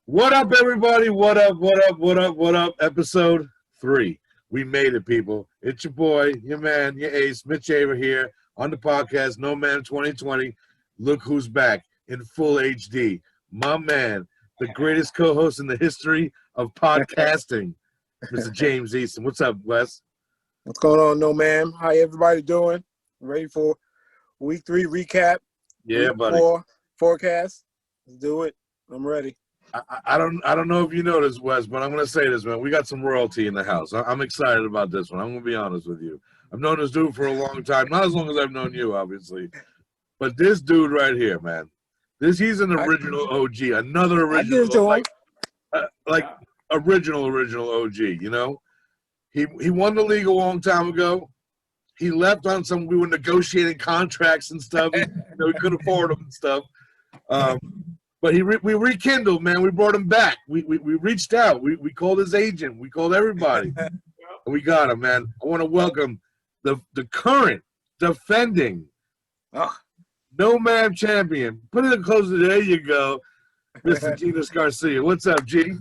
What up, everybody? What up? What up? What up? What up? Episode 3. We made it, people. It's your boy, your man, your ace, Mitch Aver here on the podcast, No MAAM 2020. Look who's back in full HD. My man, the greatest co-host in the history of podcasting, Mr. James Easton. What's up, Wes? What's going on, No MAAM? How everybody doing? Ready for week 3 recap? Yeah, week buddy. 4 forecast. Let's do it. I'm ready. I don't know if you know this, Wes, but I'm going to say this, man. We got some royalty in the house. I'm excited about this one. I'm going to be honest with you. I've known this dude for a long time. Not as long as I've known you, obviously. But this dude right here, man. He's an original OG. Another original. Original OG, you know? He won the league a long time ago. He left on we were negotiating contracts and stuff. We could afford them and stuff. But we rekindled, man. We brought him back. We reached out. We called his agent. We called everybody. And we got him, man. I want to welcome the current defending No MAAM champion. Put it closer. There you go. Mr. Genius Garcia. What's up, G?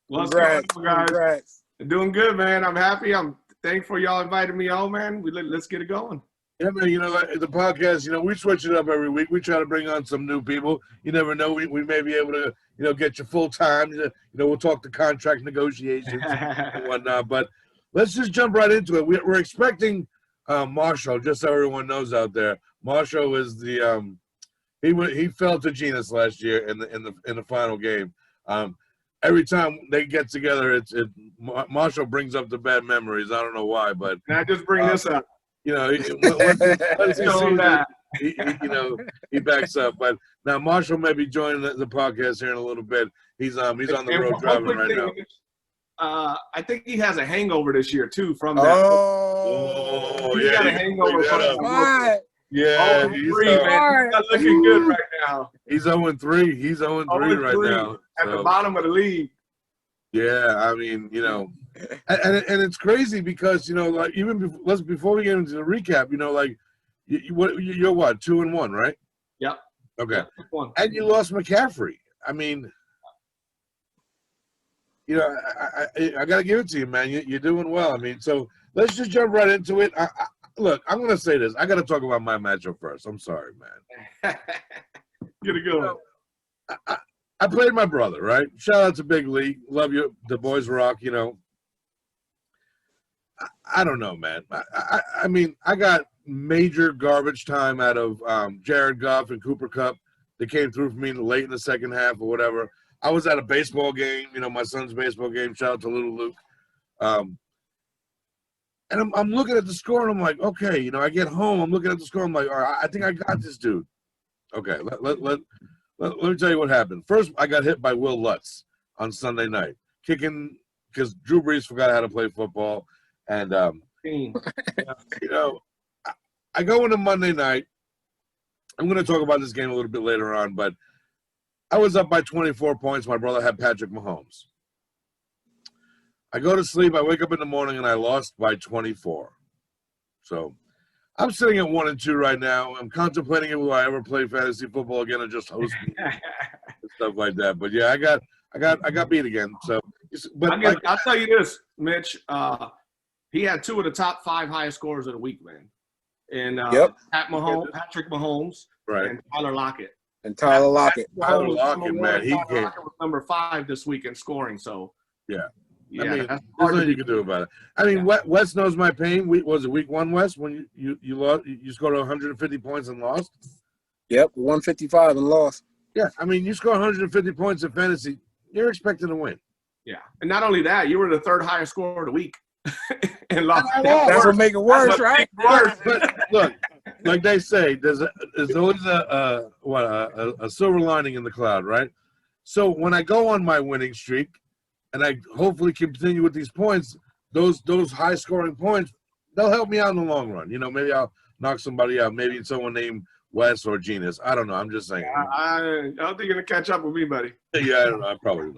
What's going on, guys? Congrats. Doing good, man. I'm happy. I'm thankful y'all invited me on, man. Let's get it going. Yeah, man, the podcast, we switch it up every week. We try to bring on some new people. You never know. We may be able to, get you full time. We'll talk the contract negotiations and whatnot. But let's just jump right into it. We're expecting Marshall, just so everyone knows out there. Marshall is the he fell to Genius last year in the final game. Every time they get together, Marshall brings up the bad memories. I don't know why, but I just bring this up. Once he backs up. But now Marshall may be joining the podcast here in a little bit. He's on the road driving right now. I think he has a hangover this year too from that. He got a hangover from that. Yeah, he's not looking good right now. He's 0-3. He's 0-3 right now. At the bottom of the league. Yeah, I mean, and it's crazy because even before we get into the recap, you're what 2-1, right? Yep. Okay. And you lost McCaffrey. I mean, I got to give it to you, man. You're doing well. I mean, so let's just jump right into it. Look, I'm going to say this. I got to talk about my matchup first. I'm sorry, man. Get it going. I played my brother, right? Shout out to Big League. Love you. The boys rock, I don't know, man. I mean, I got major garbage time out of Jared Goff and Cooper Kupp. They came through for me late in the second half or whatever. I was at a baseball game, my son's baseball game. Shout out to little Luke. And I'm looking at the score, and I'm like, okay, I get home. I'm looking at the score. I'm like, all right, I think I got this dude. Okay, let me tell you what happened. First, I got hit by Will Lutz on Sunday night, kicking because Drew Brees forgot how to play football. And, I go into Monday night. I'm going to talk about this game a little bit later on, but I was up by 24 points. My brother had Patrick Mahomes. I go to sleep. I wake up in the morning, and I lost by 24. So I'm sitting at 1-2 right now. I'm contemplating if I ever play fantasy football again or just host me and stuff like that. But yeah, I got beat again. So, but I'll tell you this, Mitch. He had 2 of the top 5 highest scorers of the week, man. And Patrick Mahomes, right, and Tyler Lockett. Tyler Lockett, man, he came. Lockett was number 5 this week in scoring. So yeah. Yeah, I mean, there's nothing you can do about it. I mean, Wes knows my pain. Was it week 1, Wes, when you lost? You scored 150 points and lost? Yep, 155 and lost. Yeah, I mean, you score 150 points in fantasy, you're expecting to win. Yeah, and not only that, you were the 3rd highest scorer of the week. And lost. That's what make it worse, right? But look, like they say, there's always a silver lining in the cloud, right? So when I go on my winning streak, and I hopefully continue with these points, those high-scoring points, they'll help me out in the long run. Maybe I'll knock somebody out. Maybe someone named Wes or Genius. I don't know. I'm just saying. I don't think you're going to catch up with me, buddy. Yeah, I don't know. Probably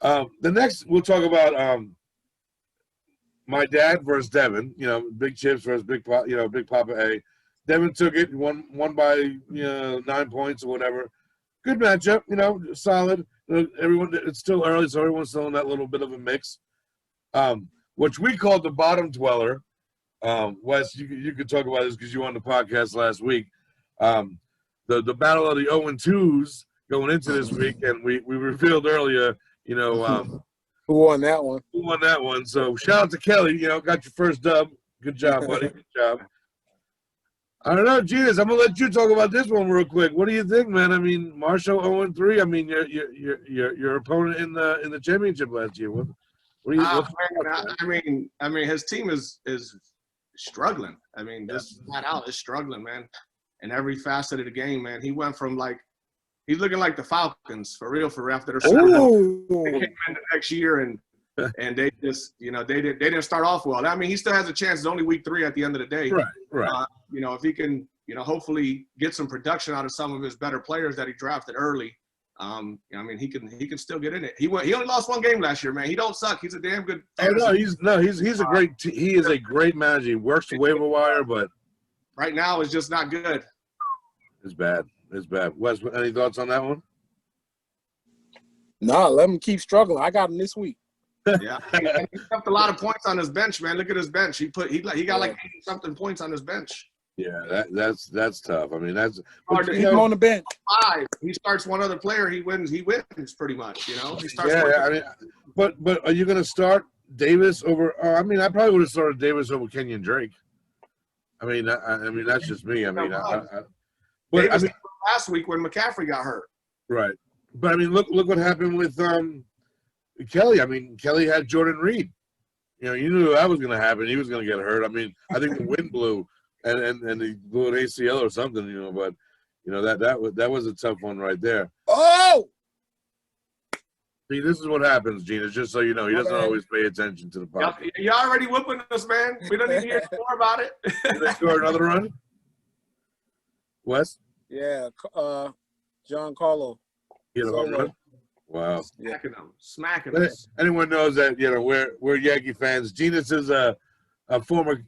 not. The next, we'll talk about my dad versus Devin. Big Chips versus Big Papa A. Devin took it, won by 9 points or whatever. Good matchup, solid. everyone, it's still early, so everyone's still in that little bit of a mix. Which we called the bottom dweller. Wes, you could talk about this because you were on the podcast last week. The battle of the 0-2s going into this week, and we revealed earlier, you know, who won that one? Who won that one? So shout out to Kelly. You know, got your first dub. Good job, buddy. Good job. I don't know, Jesus. I'm gonna let you talk about this one real quick. What do you think, man? I mean, Marshall 0-3. I mean, your opponent in the championship last year. What do you? I mean, his team is struggling. I mean, just flat out is struggling, man. In every facet of the game, man. He went from he's looking like the Falcons for real after their Super Bowl. They came in the next year and they just, you know, they didn't start off well. I mean, he still has a chance. It's only week 3 at the end of the day. Right. You know, if he can, you know, hopefully get some production out of some of his better players that he drafted early. I mean, he can still get in it. He only lost 1 game last year, man. He don't suck. He's a damn good. He's a great. He is a great manager. He works the waiver wire, but right now it's just not good. It's bad. Wes, any thoughts on that one? Nah, let him keep struggling. I got him this week. Yeah, and he left a lot of points on his bench, man. Look at his bench. He got like 80-something points on his bench. Yeah, that's tough. I mean, that's hard to keep him on the bench. 5. He starts one other player, he wins pretty much. You know, he starts. Yeah, I mean, but are you going to start Davis over? I mean, I probably would have started Davis over Kenyon Drake. I mean, that's just me. I mean, but I mean, last week when McCaffrey got hurt. Right, but I mean, look what happened with Kelly. I mean, Kelly had Jordan Reed. You know, you knew that was going to happen. He was going to get hurt. I mean, I think the wind blew. And he blew an ACL or something, you know. But you know that was a tough one right there. Oh, see, this is what happens, Gina. Just so you know, he doesn't always pay attention to the podcast. You're already whooping us, man. We don't need to hear more about it. Did they score another run? Wes? Yeah, John Carlo. Wow. Smacking us. Anyone knows that, you know, we're Yankee fans. Genius is a former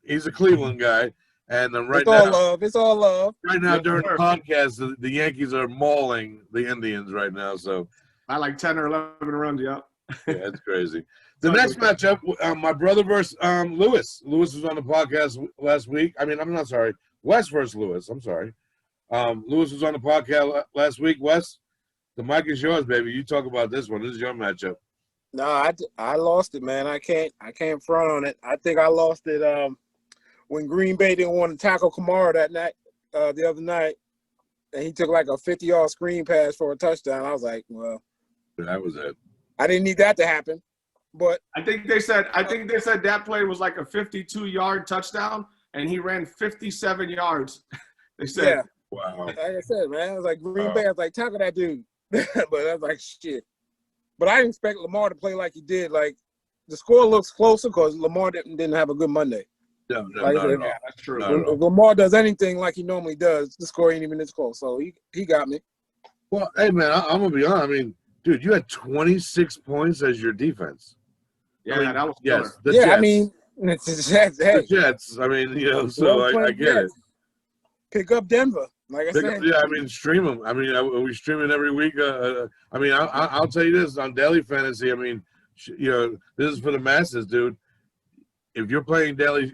he's a Cleveland guy, and it's all love. Right now during the podcast, the Yankees are mauling the Indians right now. So I like 10 or 11 runs. Yeah, it's crazy. The next matchup, my brother versus Lewis. Lewis was on the podcast last week. I mean, I'm not sorry. Wes versus Lewis. I'm sorry. Lewis was on the podcast last week. Wes, the mic is yours, baby. You talk about this one. This is your matchup. No, I lost it, man. I can't front on it. I think I lost it when Green Bay didn't want to tackle Kamara that night, the other night, and he took like a 50-yard screen pass for a touchdown. I was like, well, that was it. I didn't need that to happen, but I think they said that play was like a 52-yard touchdown, and he ran 57 yards. They said, yeah. Wow. Like I said, man, I was like Green Bay. I was like, tackle that dude, but I was like, shit. But I didn't expect Lamar to play like he did. Like, the score looks closer because Lamar didn't have a good Monday. No, that's true. If Lamar does anything like he normally does, the score ain't even this close. So he got me. Well, hey, man, I'm going to be honest. I mean, dude, you had 26 points as your defense. Yeah, that was Jets. I mean, it's the Jets. Hey. The Jets. I mean, you know, so I get it. Pick up Denver. Like I said. Yeah, I mean, stream them. I mean, are we streaming every week? I mean, I'll tell you this on Daily Fantasy. I mean, you know, this is for the masses, dude. If you're playing daily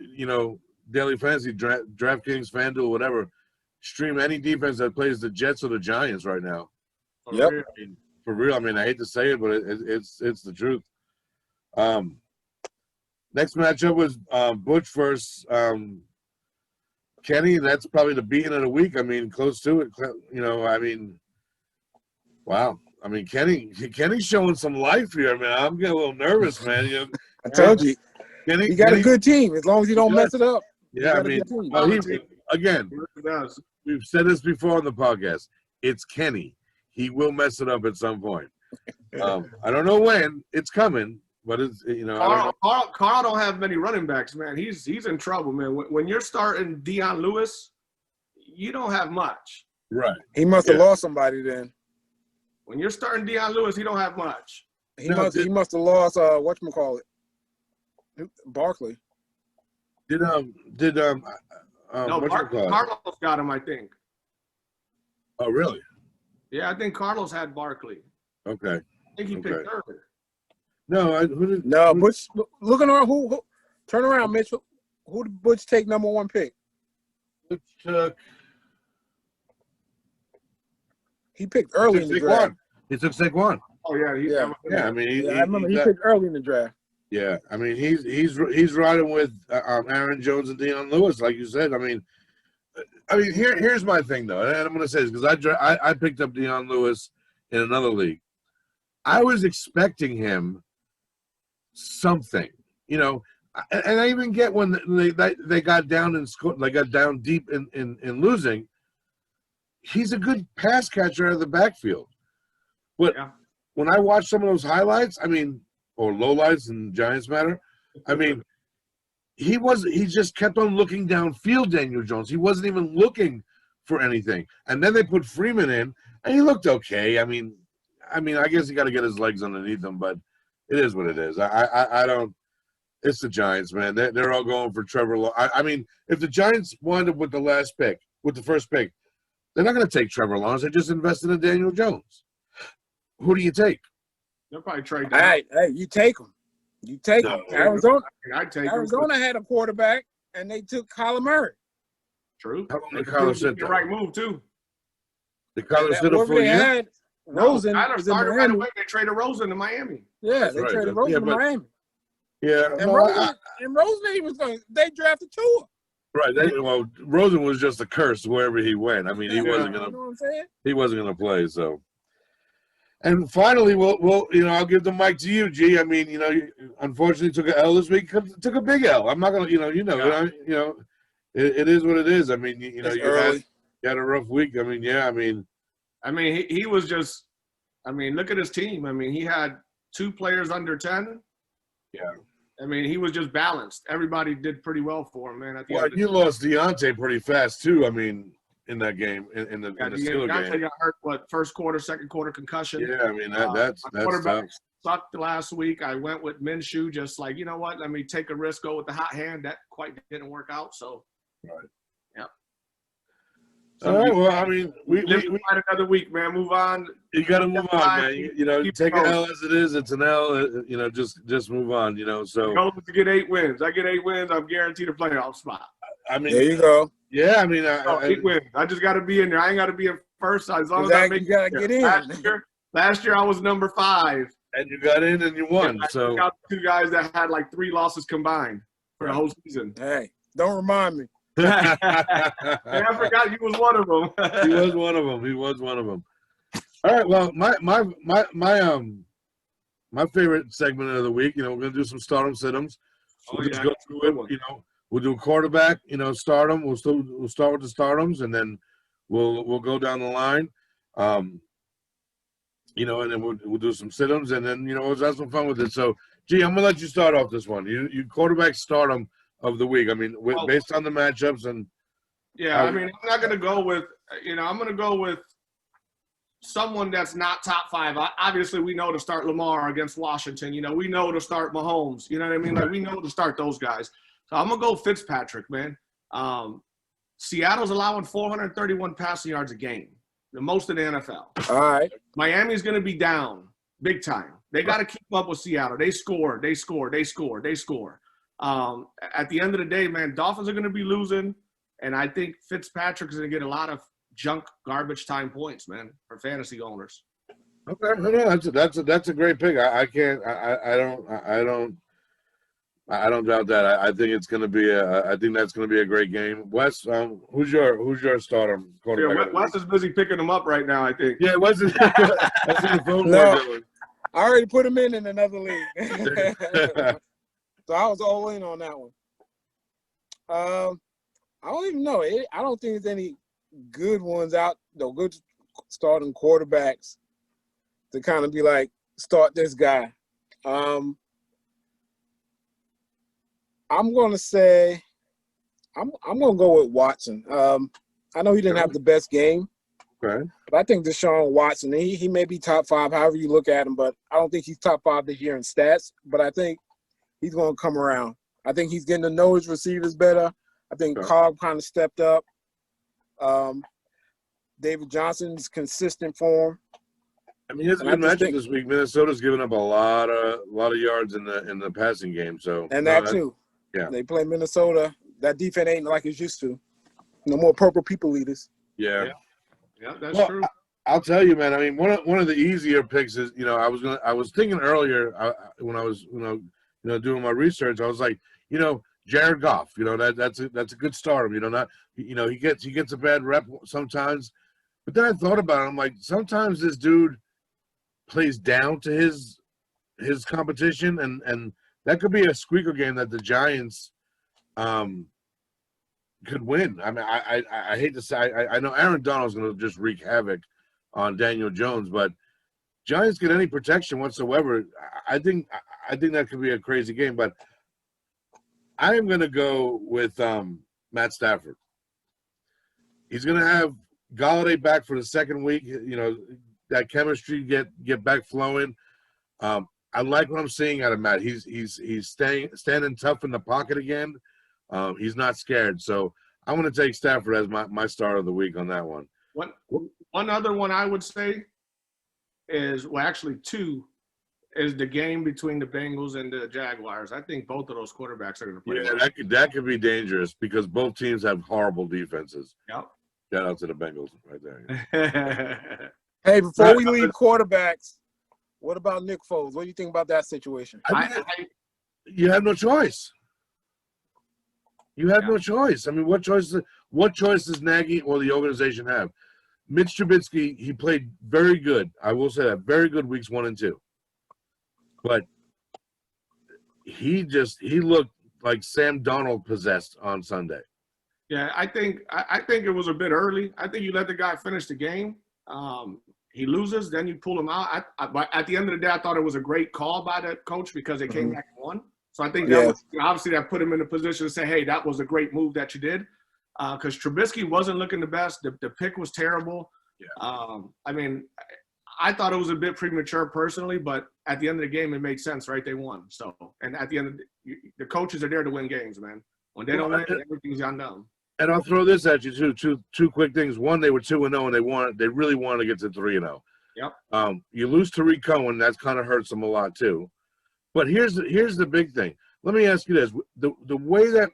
fantasy, DraftKings, FanDuel, whatever, stream any defense that plays the Jets or the Giants right now. Yep. For real. I mean, I hate to say it, but it's the truth. Next matchup was Butch versus Kenny. That's probably the beating of the week. I mean, close to it. You know, I mean, wow. I mean, Kenny's showing some life here, man. I'm getting a little nervous, man. You know, I told you. Kenny got a good team as long as you don't mess it up. Yeah, I mean, again, we've said this before on the podcast. It's Kenny. He will mess it up at some point. I don't know when. It's coming, but it's, you know. Carl don't have many running backs, man. He's in trouble, man. When you're starting Deion Lewis, you don't have much. Right. He must have lost somebody then. When you're starting Deion Lewis, he don't have much. He must have lost whatchamacallit? Barkley. No, Carlos got him, I think. Oh, really? Yeah, I think Carlos had Barkley. Okay. I think he picked third. No, who did? No, Butch. Looking on who? Turn around, Mitchell. Who did Butch take number 1 pick? Butch took. He picked early in the draft. He took Saquon. Oh yeah, Yeah. I mean, I remember he picked early in the draft. Yeah, I mean, he's riding with Aaron Jones and Deion Lewis, like you said. I mean, here's my thing though, and I'm going to say this because I picked up Deion Lewis in another league. I was expecting him something, and I even get when they got down and they got down deep in losing. He's a good pass catcher out of the backfield, but when I watch some of those highlights, I mean, or lowlights in Giants matter, I mean, he just kept on looking downfield. Daniel Jones, he wasn't even looking for anything, and then they put Freeman in, and he looked okay. I mean, I guess he got to get his legs underneath him, but it is what it is. I don't. It's the Giants, man. They're all going for Trevor Lawrence. I mean, if the Giants wind up with the first pick, they're not going to take Trevor Lawrence. They just invested in Daniel Jones. Who do you take? They'll probably trade. Hey, you take him. You take him. Arizona. I'd take Arizona had a quarterback, and they took Kyler Murray. True. How long did Kyler sit the right move too. Did Kyler sit a full year? Rosen Kyler started right away. They traded Rosen to Miami. Yeah, they traded Rosen to Miami. Yeah, and Rosen, he was going. They drafted Tua. Right. Rosen was just a curse wherever he went. I mean, he wasn't gonna. You know what I'm saying? He wasn't gonna play. So. And finally, we'll I'll give the mic to you, G. I mean, unfortunately took an L this week. Took a big L. I'm not gonna, it is what it is. I mean, you had a rough week. I mean, yeah. I mean, he was just. I mean, look at his team. I mean, he had 2 players under 10. Yeah. I mean, he was just balanced. Everybody did pretty well for him, man. You lost Deontay pretty fast too. I mean, in that game, in the Steelers game. Deontay got hurt. First quarter, second quarter concussion. Yeah, I mean that's tough. Sucked last week. I went with Minshew, just like, you know what? Let me take a risk, go with the hot hand. That quite didn't work out. So, right. Yeah. All right. Well, I mean, we had another week, man. Move on. You got to move on, man. You take an L as it is. It's an L. Just move on. So goal is to get 8 wins. I get 8 wins. I'm guaranteed a playoff spot. I mean, there you go. Yeah, I mean, 8 wins. I just got to be in there. I ain't got to be in first. As long as I make you got to get in. Last year I was number 5. And you got in and you won. So I got 2 guys that had like 3 losses combined for the whole season. Hey, don't remind me. I forgot you was one of them. He was one of them. All right. Well, my favorite segment of the week. We're gonna do some stardom sit-ems. We'll just go through it. We'll do quarterback. Stardom. We'll start with the stardoms, and then we'll go down the line. And then we'll do some sit-ems, and then we'll have some fun with it. So, G, I'm gonna let you start off this one. You quarterback stardom of the week. I mean, based on the matchups and. Yeah, I mean, I'm not gonna go with. I'm gonna go with someone that's not top 5. Obviously, we know to start Lamar against Washington. We know to start Mahomes. You know what I mean? Like, we know to start those guys. So I'm gonna go Fitzpatrick, man. Seattle's allowing 431 passing yards a game, the most in the NFL. All right. Miami's gonna be down big time. They got to keep up with Seattle. They score. At the end of the day, man, Dolphins are gonna be losing, and I think Fitzpatrick is gonna get a lot of junk garbage time points, man, for fantasy owners. Okay, no, that's a great pick. I don't doubt that. I think it's going to be I think that's going to be a great game. Wes, who's your starter quarterback? Yeah, Wes is busy picking them up right now, I think. Yeah, Wes is. That's the phone I already put him in another league, so I was all in on that one. I don't even know. I don't think there's any good ones out, good starting quarterbacks to kind of be like, start this guy. I'm going to say I'm going to go with Watson. I know he didn't have the best game. Okay. But I think Deshaun Watson, he may be top 5, however you look at him, but I don't think he's top 5 this year in stats. But I think he's going to come around. I think he's getting to know his receivers better. I think Cobb kind of stepped up. David Johnson's consistent form. I mean, it's a good matchup this week. Minnesota's giving up a lot of yards in the passing game. So that too. Yeah, they play Minnesota. That defense ain't like it's used to. No more purple people leaders. Yeah, that's true. I'll tell you, man. I mean, one of the easier picks is, I was thinking earlier when I was doing my research, I was like, Jared Goff, that's a good start. He gets a bad rep sometimes, but then I thought about it. I'm like, sometimes this dude plays down to his competition, and that could be a squeaker game that the Giants could win. I mean, I hate to say, I know Aaron Donald's going to just wreak havoc on Daniel Jones, but Giants get any protection whatsoever, I think that could be a crazy game. But I am going to go with Matt Stafford. He's going to have Golladay back for the second week. That chemistry get back flowing. I like what I'm seeing out of Matt. He's standing tough in the pocket again. He's not scared. So I'm going to take Stafford as my start of the week on that one. One other one I would say is, well, actually two, is the game between the Bengals and the Jaguars. I think both of those quarterbacks are going to play. Yeah, that could be dangerous because both teams have horrible defenses. Yep. Shout out to the Bengals right there. Hey, before we leave quarterbacks, what about Nick Foles? What do you think about that situation? You have no choice. You have no choice. I mean, what choice does Nagy or the organization have? Mitch Trubisky, he played very good. I will say that. Very good weeks 1 and 2. But he looked like Sam Darnold possessed on Sunday. Yeah, I think it was a bit early. I think you let the guy finish the game. He loses, then you pull him out. But at the end of the day, I thought it was a great call by the coach because they came back and won. So I think that was, obviously that put him in a position to say, hey, that was a great move that you did. Because Trubisky wasn't looking the best. The pick was terrible. Yeah. I mean, I thought it was a bit premature personally, but at the end of the game, it made sense, right? They won. So, and at the end of the coaches are there to win games, man. When they don't win, everything's undone. And I'll throw this at you too. Two quick things. One, they were 2-0, and they really wanted to get to 3-0. Yep. You lose Tariq Cohen, that's kind of hurts them a lot too. But here's the big thing. Let me ask you this: the way that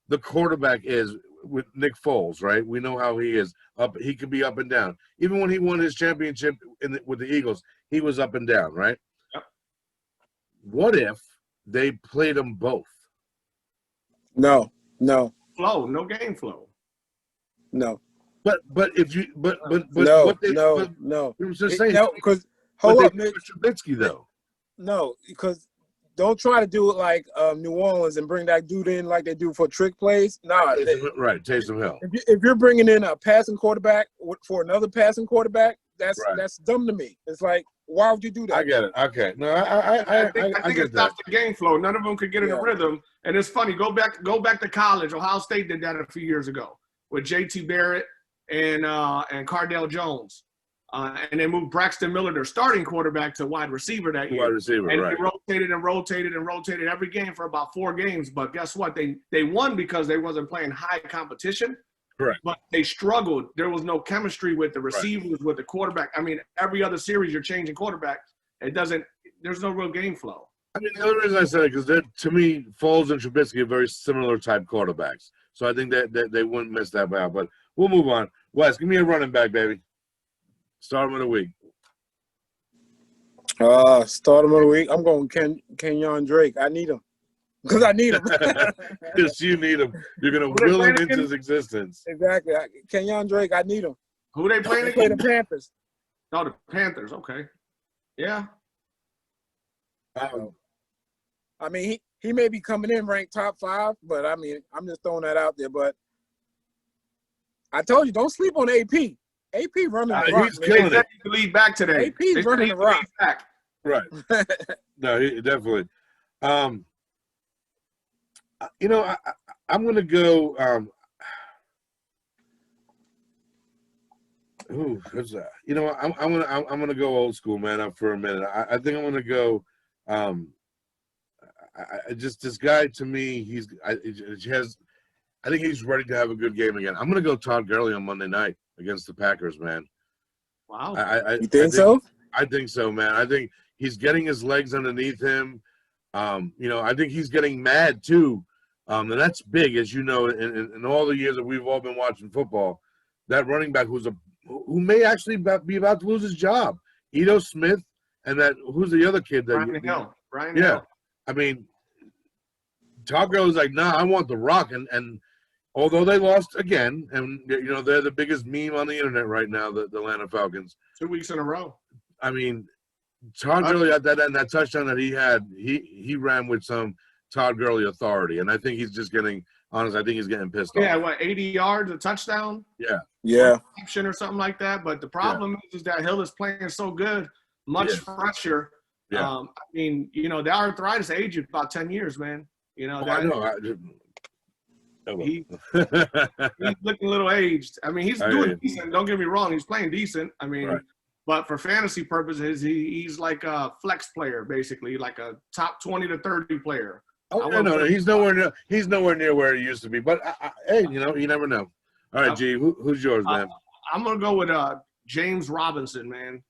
the quarterback is with Nick Foles, right? We know how he is. He could be up and down. Even when he won his championship with the Eagles, he was up and down, right? Yep. What if they played them both? No. Flow, no game flow. No. But if you no. I'm just saying. No, because hold up, Mitch. Trubisky though. No, because don't try to do it like New Orleans and bring that dude in like they do for trick plays. Nah, right, Taysom Hill. If you're bringing in a passing quarterback for another passing quarterback, that's dumb to me. It's like, why would you do that? I get it. Okay, no, I think it stops the game flow. None of them could get in a rhythm. And it's funny. Go back to college. Ohio State did that a few years ago with J.T. Barrett and Cardale Jones. And they moved Braxton Miller, their starting quarterback, to wide receiver that year. Wide receiver, and right. They rotated every game for about 4 games. But guess what? They won because they wasn't playing high competition. Correct. But they struggled. There was no chemistry with the receivers, with the quarterback. I mean, every other series you're changing quarterbacks. There's no real game flow. I mean, the other reason I said it because to me, Foles and Trubisky are very similar type quarterbacks. So I think that they wouldn't miss that out. But we'll move on. Wes, give me a running back, baby. Start him of the week. Start him of the week. I'm going Kenyon Drake. I need him. Because I need him. Yes, you need him. You're going to will him into his existence. Exactly. Kenyon Drake, I need him. Who they playing against? Play the Panthers. No, the Panthers. Okay. Yeah. I mean, he may be coming in ranked top 5, but I mean, I'm just throwing that out there. But I told you, don't sleep on AP. AP running the rock. He's killing it. He's the lead back today. AP's running the rock. Right. No, he definitely. I'm going to go. Who's that? I'm going to go old school, man. For a minute, I think I'm going to go. This guy to me, I think he's ready to have a good game again. I'm going to go Todd Gurley on Monday night against the Packers, man. Wow. You think so? I think so, man. I think he's getting his legs underneath him. I think he's getting mad too. And that's big, as you know, in all the years that we've all been watching football. That running back who may actually be about to lose his job, Ito Smith, and who's the other kid? Brian Hill. I mean, Todd Gurley's like, nah, I want the rock, and although they lost again, and they're the biggest meme on the internet right now, the Atlanta Falcons. 2 weeks in a row. I mean, Todd Gurley at that touchdown that he had, he ran with some Todd Gurley authority, and I think he's just getting honest. I think he's getting pissed off. Yeah, 80 yards, a touchdown? Yeah. Or something like that. But the problem is that Hill is playing so good, much fresher. Yeah. I mean, the arthritis aged about 10 years, man. I know. He's looking a little aged. I mean, he's doing decent. Don't get me wrong. He's playing decent. I mean, right. But for fantasy purposes, he's like a flex player, basically, like a top 20 to 30 player. Oh, no. He's nowhere near where he used to be. But, hey, you never know. All right, G, who's yours, man? I'm going to go with James Robinson, man.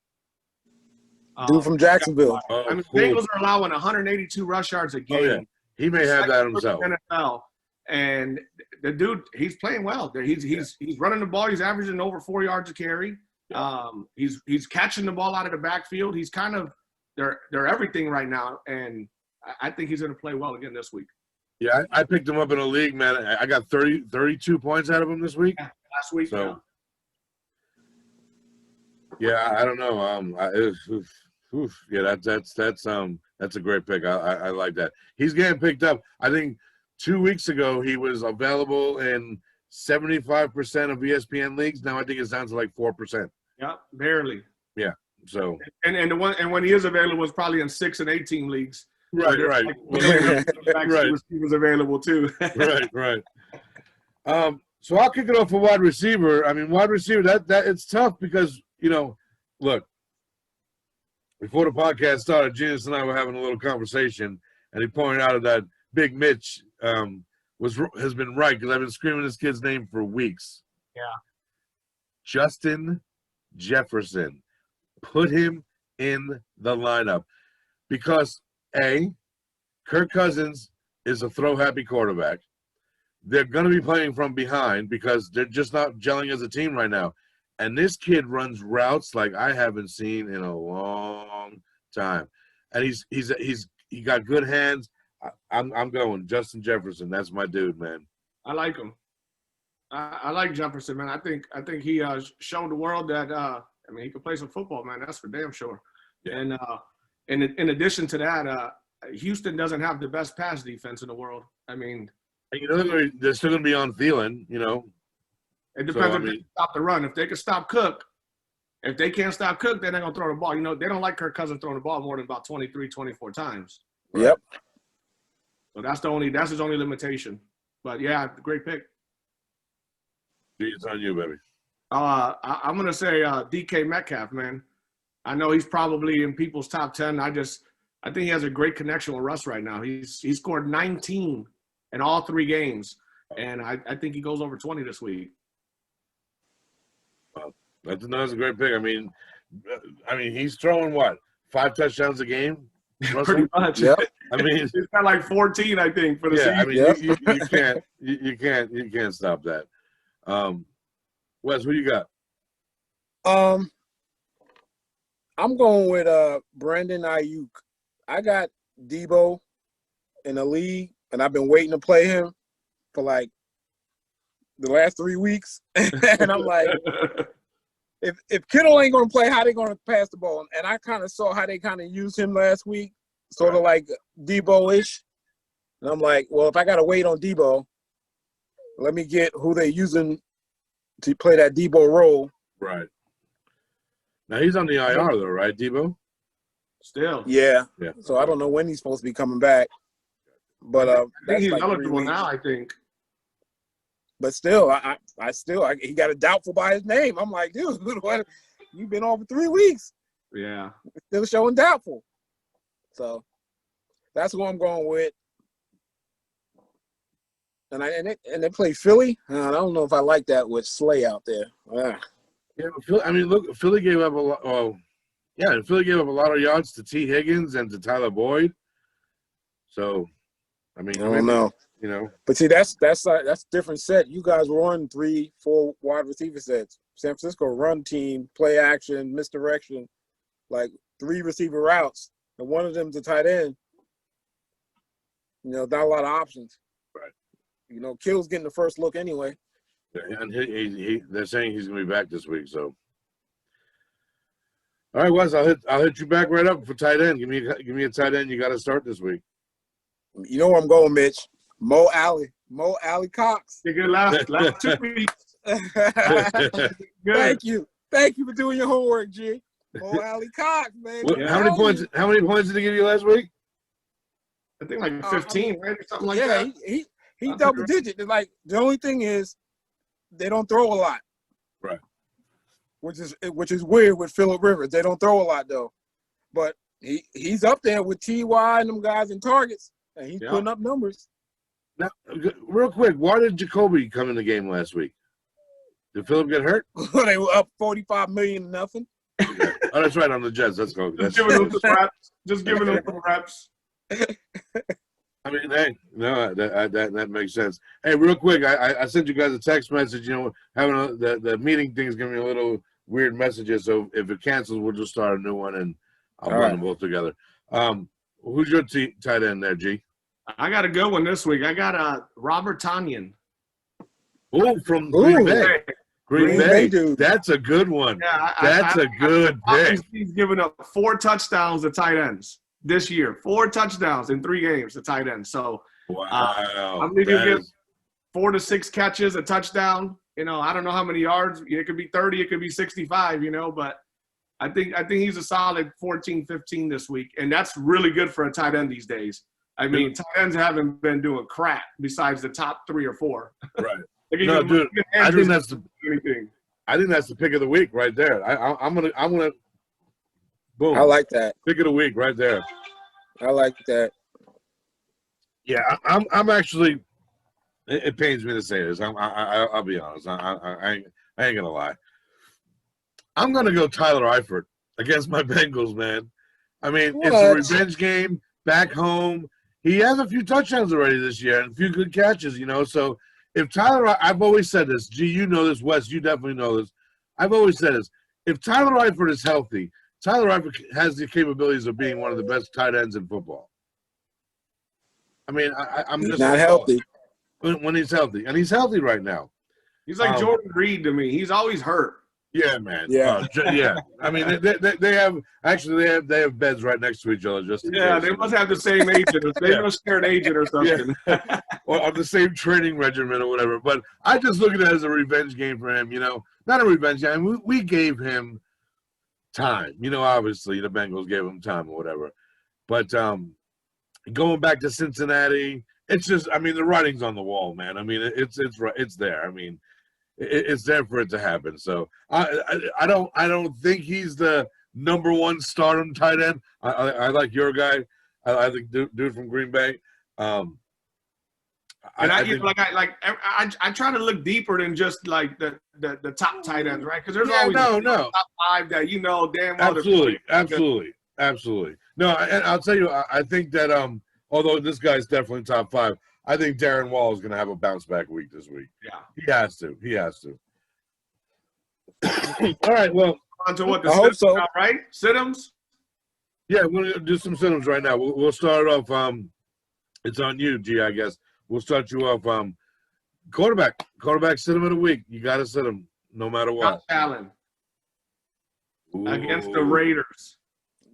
Dude from Jacksonville. I mean, Bengals are allowing 182 rush yards a game. Oh, yeah. He may have that himself. NFL. And the dude, he's playing well. He's running the ball. He's averaging over 4 yards a carry. He's catching the ball out of the backfield. He's kind of they're everything right now, and I think he's going to play well again this week. Yeah, I picked him up in a league, man. I got 32 points out of him this week. Yeah, last week. So, yeah, I don't know. That's a great pick. I like that. He's getting picked up. I think 2 weeks ago he was available in 75% of ESPN leagues. Now I think it's down to like 4%. Yeah, barely. Yeah. So and when he is available, it's probably in 6 and 8 leagues. Right. Right. He was available too. right. So I'll kick it off for wide receiver. I mean, wide receiver that it's tough because look. Before the podcast started, Genius and I were having a little conversation, and he pointed out that Big Mitch has been right because I've been screaming this kid's name for weeks. Yeah. Justin Jefferson. Put him in the lineup because, A, Kirk Cousins is a throw-happy quarterback. They're going to be playing from behind because they're just not gelling as a team right now. And this kid runs routes like I haven't seen in a long time. And he got good hands. I'm going Justin Jefferson. That's my dude, man. I like him. I like Jefferson, man. I think he showed the world that he can play some football, man. That's for damn sure. Yeah. And in addition to that, Houston doesn't have the best pass defense in the world. I mean, they're still going to be on Thielen, It depends if they can stop the run. If they can stop Cook, if they can't stop Cook, they're not going to throw the ball. They don't like Kirk Cousins throwing the ball more than about 23, 24 times. Right? Yep. So that's his only limitation. But, yeah, great pick. It's on you, baby. I'm going to say DK Metcalf, man. I know he's probably in people's top 10. I think he has a great connection with Russ right now. He scored 19 in all 3 games, and I think he goes over 20 this week. That's a great pick. I mean, he's throwing 5 touchdowns a game? Pretty much. Yep. I mean, he's got like 14, I think, for the season. I mean, you can't stop that. Wes, who you got? I'm going with Brandon Ayuk. I got Debo in the league, and I've been waiting to play him for like the last 3 weeks, and I'm like, if Kittle ain't gonna play, how they gonna pass the ball? And I kind of saw how they kind of used him last week, sort of like Debo-ish. And I'm like, well, if I gotta wait on Debo, let me get who they using to play that Debo role. Right. Now he's on the IR though, right, Debo? Still. Yeah. So I don't know when he's supposed to be coming back. But I think he's like eligible now, I think. But still, he got a doubtful by his name. I'm like, dude, what? You've been on for 3 weeks. Yeah. Still showing doubtful. So that's who I'm going with. And they play Philly. I don't know if I like that with Slay out there. Yeah, I mean, look, Philly gave up a lot. Oh, Yeah, and Philly gave up a lot of yards to T. Higgins and to Tyler Boyd. So, I mean, I don't know. You know. But see, that's a different set. You guys run 3-4 wide receiver sets. San Francisco run team, play action, misdirection, like 3 receiver routes, and one of them's a tight end. You know, not a lot of options. Right. You know, Kill's getting the first look anyway. Yeah, and they're saying he's gonna be back this week. So, all right, Wes, I'll hit you back right up for tight end. Give me a tight end. You got to start this week. You know where I'm going, Mitch. Mo Alley Cox. Good last 2 weeks. Thank you for doing your homework, G. Mo Alley Cox, man. Yeah. How many points did he give you last week? I think like 15, right, or something like that. Yeah, he double digit. Like the only thing is, they don't throw a lot, right? Which is weird with Phillip Rivers. They don't throw a lot though, but he's up there with Ty and them guys in targets, and he's putting up numbers. Now, real quick, why did Jacoby come in the game last week? Did Phillip get hurt? They were up $45 million to nothing. Okay. Oh, that's right, on the Jets. Let's go. Just giving them some reps. Just giving them some reps. I mean, hey, no, that makes sense. Hey, real quick, I sent you guys a text message. You know, having the meeting thing is giving me a little weird messages. So if it cancels, we'll just start a new one and I'll run them both together. Who's your tight end there, G? I got a good one this week. I got Robert Tonyan. Oh, from Green Bay. Green Bay, dude. That's a good one. Yeah, that's a good pick. He's given up 4 touchdowns to tight ends this year. 4 touchdowns in 3 games to tight ends. So wow, I'm going to give 4 to 6 catches, a touchdown. You know, I don't know how many yards. It could be 30, it could be 65. You know, but I think he's a solid 14, 15 this week, and that's really good for a tight end these days. I mean, tight ends haven't been doing crap besides the top 3 or 4. Right. No, dude. I think that's the pick of the week right there. I'm gonna boom. I like that pick of the week right there. I like that. Yeah, I'm actually. It pains me to say this. I'll be honest. I ain't gonna lie. I'm gonna go Tyler Eifert against my Bengals, man. I mean, it's a revenge game back home. He has a few touchdowns already this year and a few good catches, you know. So if Tyler, I've always said this. G, you know this. Wes, you definitely know this. I've always said this. If Tyler Eifert is healthy, Tyler Eifert has the capabilities of being one of the best tight ends in football. I mean, I'm just not healthy when he's healthy, and he's healthy right now. He's like Jordan Reed to me. He's always hurt. Yeah, man. Yeah, yeah. I mean, they have beds right next to each other. Just in case. They must have the same agent. They must share an agent or something. Yeah. Or on the same training regimen or whatever. But I just look at it as a revenge game for him. You know, not a revenge game. We gave him time. You know, obviously the Bengals gave him time or whatever. But going back to Cincinnati, it's just. I mean, the writing's on the wall, man. I mean, it's there. I mean. It's there for it to happen. So I don't think he's the number 1 stardom tight end. I like your guy. I think dude from Green Bay. I try to look deeper than just like the top tight ends, right? Because there's always top 5 that you know damn well. Absolutely. No, and I'll tell you, I think that although this guy's definitely top 5. I think Darren Wall is going to have a bounce back week this week. Yeah, he has to. All right, well, on to what I hope so. Right, Siddums. Yeah, we're going to do some Siddums right now. We'll start off. It's on you, G. I guess we'll start you off. Quarterback sit him of the week. You got to sit him no matter what. Josh Allen against the Raiders.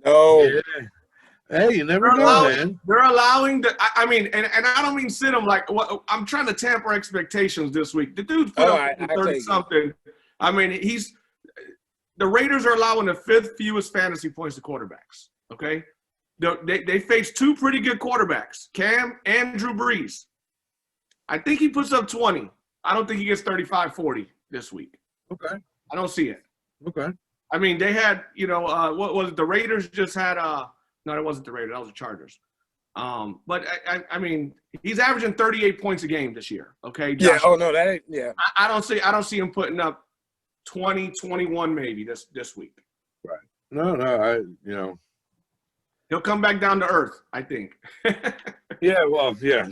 No. Yeah. Hey, you never know, man. They're allowing I mean, and I don't mean sit him like what I'm trying to tamper expectations this week. The dude's put up 30-something. I mean, the Raiders are allowing the 5th fewest fantasy points to quarterbacks. Okay, they face 2 pretty good quarterbacks, Cam and Drew Brees. I think he puts up 20. I don't think he gets 35, 40 this week. Okay, I don't see it. Okay, I mean, they had what was it? The Raiders just had No, that wasn't the Raiders. That was the Chargers. But I mean, he's averaging 38 points a game this year. Okay. Josh, yeah. Oh no, that ain't. Yeah. I don't see him putting up 20, 21 maybe this week. Right. No. He'll come back down to earth, I think. Yeah, well, yeah.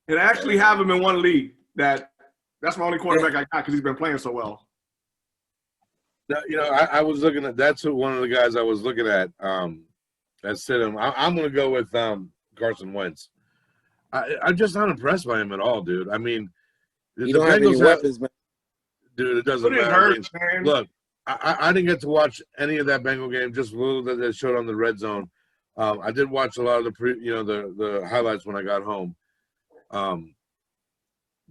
And I actually have him in one league. That's my only quarterback I got because he's been playing so well. I was looking at that's one of the guys I was looking at. That said him. I'm going to go with Carson Wentz. I'm just not impressed by him at all, dude. I mean, you don't have any weapons, man. Dude, it doesn't matter. Hurts, man. Look, I didn't get to watch any of that Bengal game. Just a little that they showed on the red zone. I did watch a lot of the highlights when I got home.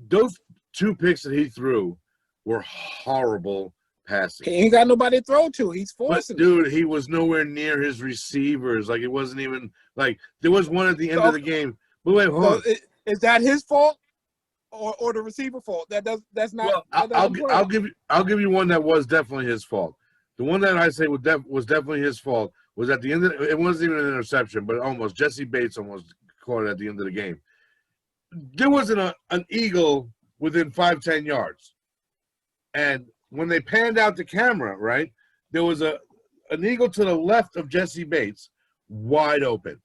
Those 2 picks that he threw were horrible passes. He ain't got nobody to throw to. He's forcing. Dude, he was nowhere near his receivers. Like, it wasn't even like there was one at the end of the game. But wait, hold on. Is that his fault or the receiver fault? That's not. Well, I'll give you one that was definitely his fault. The one that I say was definitely his fault was at the end. It wasn't even an interception, but almost. Jesse Bates almost caught it at the end of the game. There wasn't an eagle within 5-10 yards, and when they panned out the camera, right, there was an eagle to the left of Jesse Bates, wide open,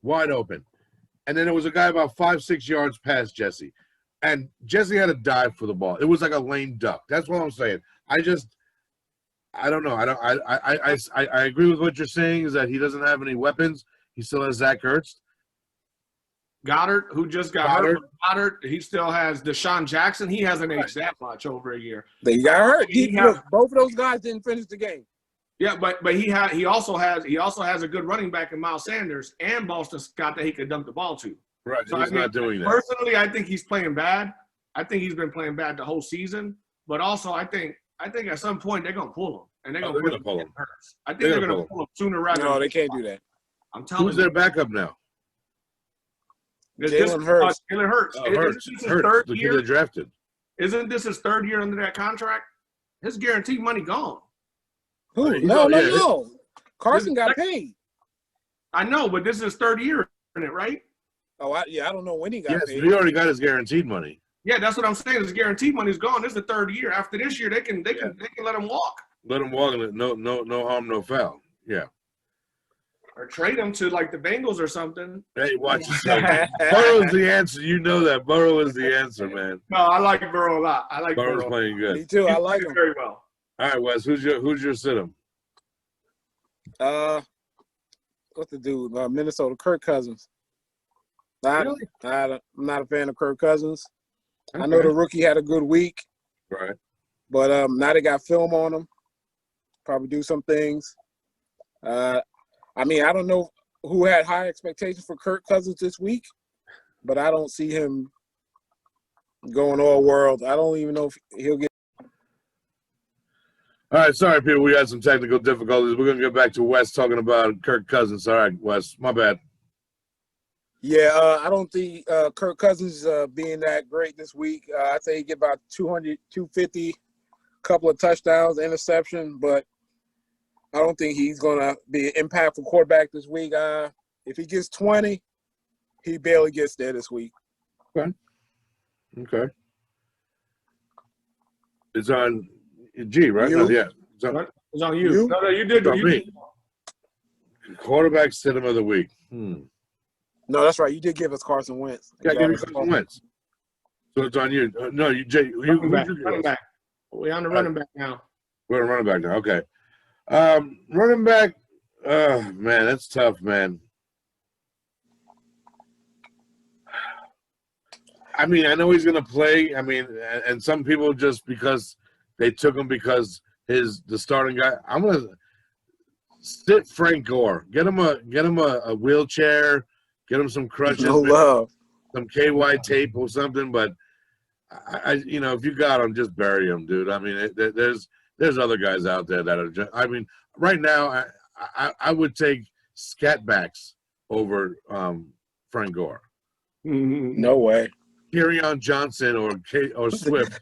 and then there was a guy about 5-6 yards past Jesse, and Jesse had to dive for the ball. It was like a lame duck. That's what I'm saying. I don't know. I agree with what you're saying is that he doesn't have any weapons. He still has Zach Ertz. Goddard, who just got hurt. Goddard, he still has Deshaun Jackson. He hasn't aged that much over a year. They got hurt. Both of those guys didn't finish the game. Yeah, but he also has a good running back in Miles Sanders and Boston Scott that he could dump the ball to. Right. So he's not doing that. Personally, I think he's playing bad. I think he's been playing bad the whole season. But also, I think at some point they're gonna pull him, and they're gonna pull him. I think they're gonna pull him sooner rather. No, they can't do that. I'm telling you. Who's their backup now? Jalen Hurts. Jalen Hurts. Hurts. The kid they drafted. Isn't this his 3rd year under that contract? His guaranteed money gone. Who? No. Carson got paid. I know, but this is his 3rd year in it, right? Oh, I don't know when he got paid. He already got his guaranteed money. Yeah, that's what I'm saying. His guaranteed money's gone. This is the 3rd year. After this year, they can let him walk. Let him walk, and no harm, no foul. Yeah. Or trade him to like the Bengals or something. Hey, watch yourself. Burrow's the answer. You know that. Burrow is the answer, man. No, I like Burrow a lot. I like Burrow's Burrow. playing good. Me too. I like him very well. All right, Wes. Who's your sit-em? What's the dude? Minnesota, Kirk Cousins. I'm not a fan of Kirk Cousins. Okay. I know the rookie had a good week. Right. But now they got film on him. Probably do some things. I don't know who had high expectations for Kirk Cousins this week, but I don't see him going all world. I don't even know if he'll get. All right, sorry, people. We had some technical difficulties. We're going to get back to Wes talking about Kirk Cousins. All right, Wes, my bad. Yeah, I don't think Kirk Cousins being that great this week. I'd say he get about 200, 250, couple of touchdowns, interception, but I don't think he's going to be an impactful quarterback this week. If he gets 20, he barely gets there this week. Okay. It's on G, right? You? No, yeah. It's on you. No, you did. You did. Quarterback sit-em of the week. No, that's right. You did give us Carson Wentz. Yeah, give me Carson Wentz. So it's on you. No, Jay. Running back. We're on the running back now. We're on running back now. Okay. Running back. Man, that's tough, man. I mean, I know he's going to play. I mean, and some people just because they took him because the starting guy. I'm going to sit Frank Gore. Get him a wheelchair. Get him some crutches. No love. Some KY tape or something. But I if you got him, just bury him, dude. I mean, there's other guys out there that are just. I mean, right now, I would take Scatbacks over Frank Gore. No way. Kerryon Johnson or Swift.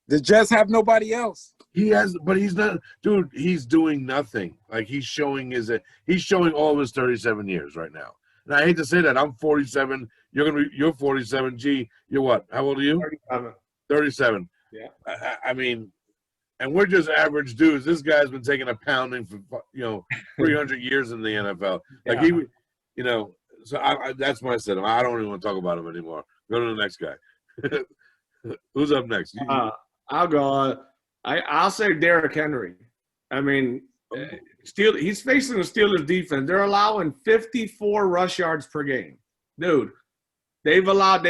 The Jets have nobody else. He has, but he's not, dude. He's doing nothing. Like he's showing all of his 37 years right now. And I hate to say that. I'm 47. You're 47. G, you're what? How old are you? 37. 37. Yeah. I mean, And we're just average dudes. This guy's been taking a pounding for 300 years in the NFL. Like so that's my set. I don't even want to talk about him anymore. Go to the next guy. Who's up next? I'll go. I'll say Derrick Henry. I mean, he's facing the Steelers defense. They're allowing 54 rush yards per game. Dude, they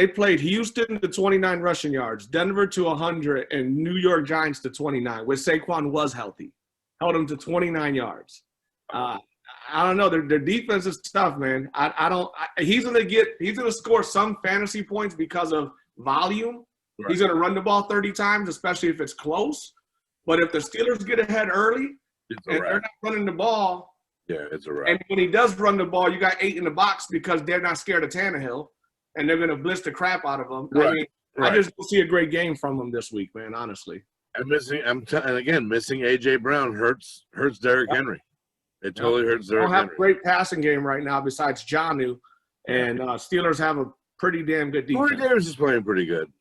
played Houston to 29 rushing yards, Denver to 100, and New York Giants to 29, which Saquon was healthy. Held them to 29 yards. I don't know. Their defense is tough, man. He's gonna score some fantasy points because of volume. Right. He's gonna run the ball 30 times, especially if it's close. But if the Steelers get ahead early and they're not running the ball, it's a wrap. And when he does run the ball, you got 8 in the box because they're not scared of Tannehill, and they're gonna blitz the crap out of him. Right. I mean, I just don't see a great game from him this week, man. Honestly, missing AJ Brown hurts Derrick Henry. It totally hurts Derrick Henry. They don't have a great passing game right now besides Jonnu, and Steelers have a pretty damn good defense. Corey Davis is playing pretty good.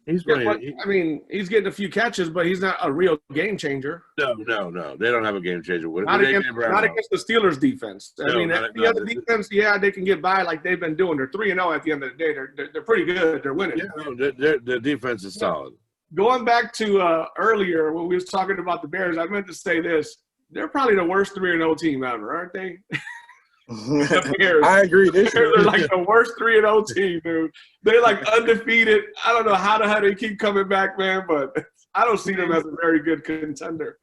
He's playing. He's getting a few catches, but he's not a real game changer. No. They don't have a game changer with not against the Steelers defense. Any other defense, they can get by like they've been doing. They're 3-0 at the end of the day. They're pretty good. They're winning. Their defense is solid. Going back to earlier when we was talking about the Bears, I meant to say this. They're probably the worst 3-0 team ever, aren't they? The Bears. I agree. They're like the worst 3-0 team, dude. They're like undefeated. I don't know how the hell they keep coming back, man, but I don't see them as a very good contender.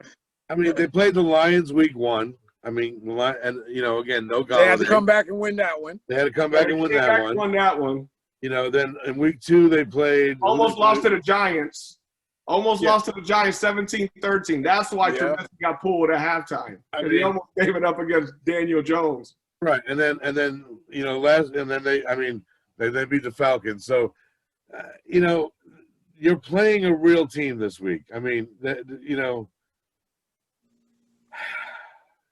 I mean, they played the Lions week 1. I mean, and again, no Golladay. They had to come back and win that one. They had to come back and win that one. Won that one. Then in week 2 they played. Almost lost to the Giants. Lost to the Giants 17-13. That's why Trubisky got pulled at halftime. He almost gave it up against Daniel Jones. Right, and then they beat the Falcons. So, you're playing a real team this week. I mean, I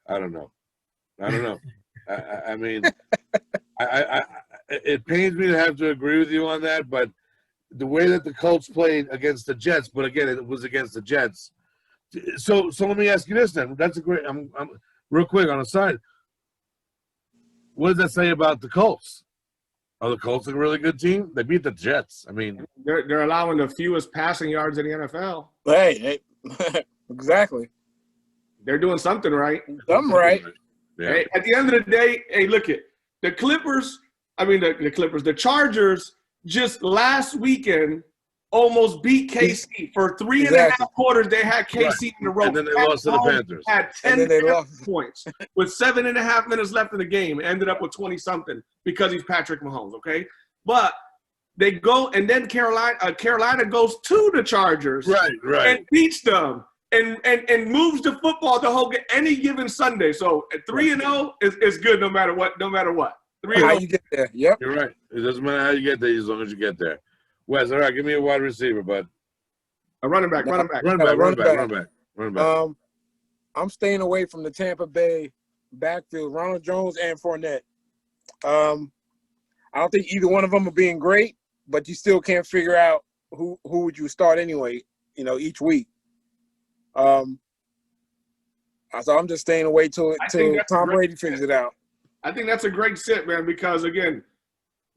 don't know. I mean, it pains me to have to agree with you on that, but the way that the Colts played against the Jets, but again, it was against the Jets. So let me ask you this then. That's a great. I'm real quick on the side. What does that say about the Colts? Are the Colts a really good team? They beat the Jets. I mean, they're allowing the fewest passing yards in the NFL. Hey, exactly. They're doing something right. Something right. Yeah. Hey, at the end of the day, look at the Clippers. I mean, the Clippers, the Chargers. Just last weekend, almost beat KC for 3.5 quarters. They had KC in the row. And then they lost to the Panthers. Had 10 points with 7.5 minutes left in the game. Ended up with 20-something because he's Patrick Mahomes. Okay, but they go and then Carolina goes to the Chargers, right, and beats them and moves the football the whole game any given Sunday. So 3-0 is good no matter what. How you get there? Yep. You're right. It doesn't matter how you get there as long as you get there. Wes, all right, give me a wide receiver, bud. A running back. Running back. I'm staying away from the Tampa Bay backfield, Ronald Jones and Fournette. I don't think either one of them are being great, but you still can't figure out who would you start anyway, each week. So I'm just staying away till Tom Brady figures it out. I think that's a great sit, man, because, again,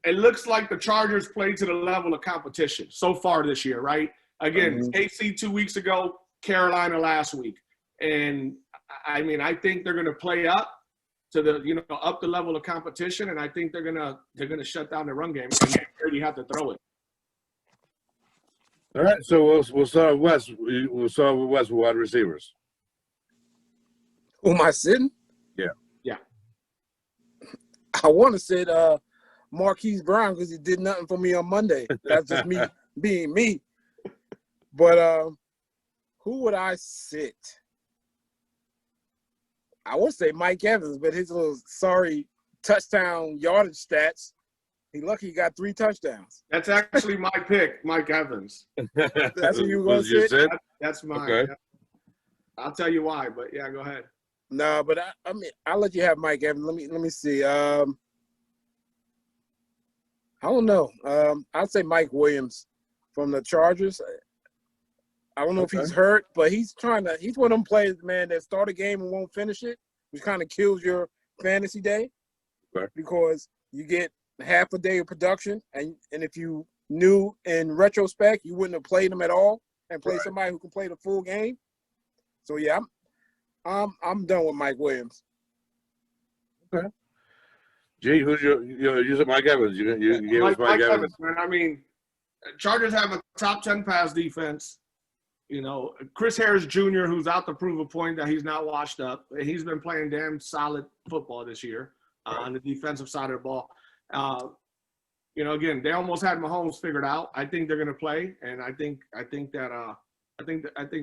it looks like the Chargers played to the level of competition so far this year, right? Again, KC 2 weeks ago, Carolina last week. And, I mean, I think they're going to play up to the, up the level of competition, and I think they're gonna shut down the run game and Brady have to throw it. All right, so we'll start with Wes. We'll start with Wes with wide receivers. Who am I sitting? Yeah. I want to sit Marquise Brown because he did nothing for me on Monday. That's just me being me. But who would I sit? I would say Mike Evans, but his little sorry touchdown yardage stats, he got 3 touchdowns. That's actually my pick, Mike Evans. That's who you going to sit? That's mine. Okay. I'll tell you why, but yeah, go ahead. No, but I mean, I'll let you have Mike Evans. Let me see. I don't know. I'd say Mike Williams from the Chargers. I don't know if he's hurt, but he's one of them players, man, that start a game and won't finish it, which kind of kills your fantasy day because you get half a day of production, and if you knew in retrospect, you wouldn't have played him at all and play somebody who can play the full game. So yeah, I'm done with Mike Williams. Okay. Gee, who's you said Mike Evans. You gave us Mike Evans. Man. I mean, Chargers have a top 10 pass defense. Chris Harris Jr., who's out to prove a point that he's not washed up. He's been playing damn solid football this year on the defensive side of the ball. Again, they almost had Mahomes figured out. I think they're going to play, and I think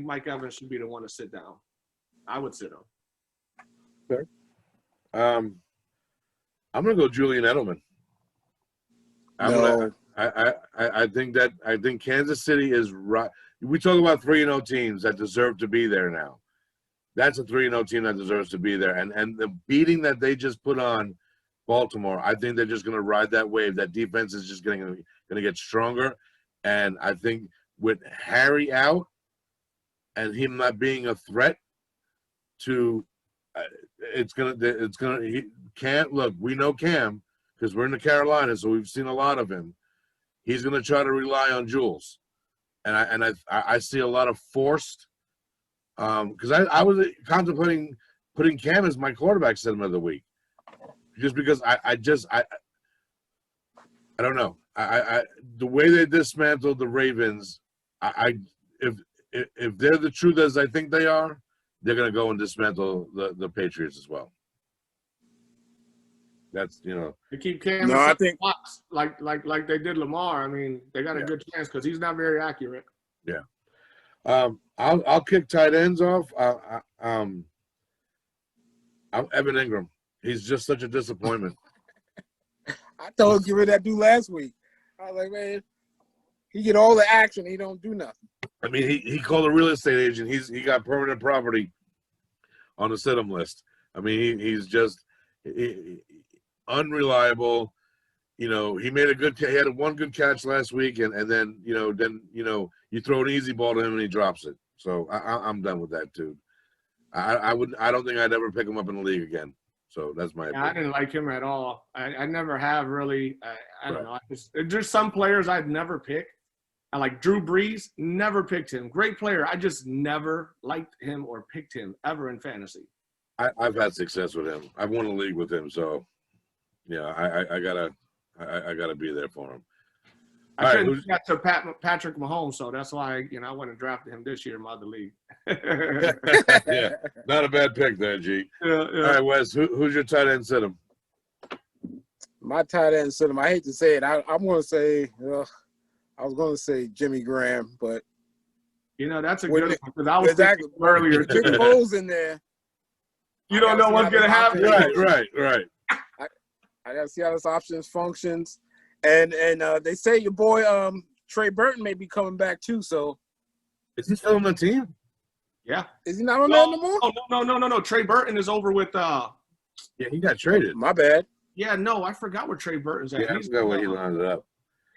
Mike Evans should be the one to sit down. I would sit him. Okay. I'm going to go Julian Edelman. I think Kansas City is right. We talk about 3-0 teams that deserve to be there now. That's a 3-0 team that deserves to be there. And the beating that they just put on Baltimore, I think they're just going to ride that wave. That defense is just going to get stronger. And I think with Harry out and him not being a threat to Cam, look, we know Cam because we're in the Carolinas, so we've seen a lot of him. He's going to try to rely on Jules. And I see a lot of forced because I was contemplating putting Cam as my quarterback center of the week, just because I don't know. I the way they dismantled the Ravens, if they're the truth as I think they are, they're going to go and dismantle the Patriots as well. That's They keep Cam. No, I think like they did Lamar. I mean, they got a good chance because he's not very accurate. Yeah. I'll kick tight ends off. I'm Evan Ingram. He's just such a disappointment. I told you that dude last week. I was like, man, he get all the action. He don't do nothing. I mean, he called a real estate agent. He got permanent property on the sit-em list. I mean, he's just unreliable. He had one good catch last week, and then you throw an easy ball to him and he drops it. So I'm done with that too. I don't think I'd ever pick him up in the league again. So that's my opinion. I didn't like him at all. I never have really. I don't know. There's some players I'd never pick. I like Drew Brees. Never picked him. Great player. I just never liked him or picked him ever in fantasy. I've had success with him. I've won a league with him. So yeah, I gotta be there for him. I couldn't get to Patrick Mahomes, so that's why I went and drafted him this year in my other league. Yeah, not a bad pick there, G. Yeah. All right, Wes, who's your tight end sit-em? My tight end sit-em, I hate to say it. I'm going to say, I was going to say Jimmy Graham, but that's a good one because I was thinking earlier. Big Foles in there. You don't know what's going to happen. Right. I got to see how this options functions. And they say your boy Trey Burton may be coming back too. So is he still on the team? Yeah. Is he not on there anymore? No. Trey Burton is over with. Yeah, he got traded. My bad. Yeah, no, I forgot where Trey Burton's at. Yeah, I forgot where he lined it up.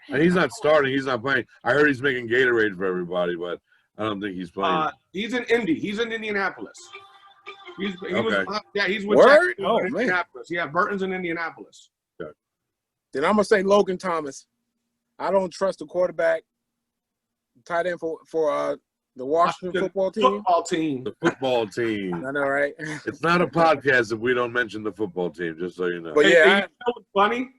And he's not starting. He's not playing. I heard he's making Gatorade for everybody, but I don't think he's playing. He's in Indy. He's in Indianapolis. He's with Indianapolis. Yeah, Burton's in Indianapolis. Then I'm gonna say Logan Thomas. I don't trust the quarterback, tight end for the Washington football team. The football team. I know, right? It's not a podcast if we don't mention the football team, just so you know. But yeah, you know what's funny?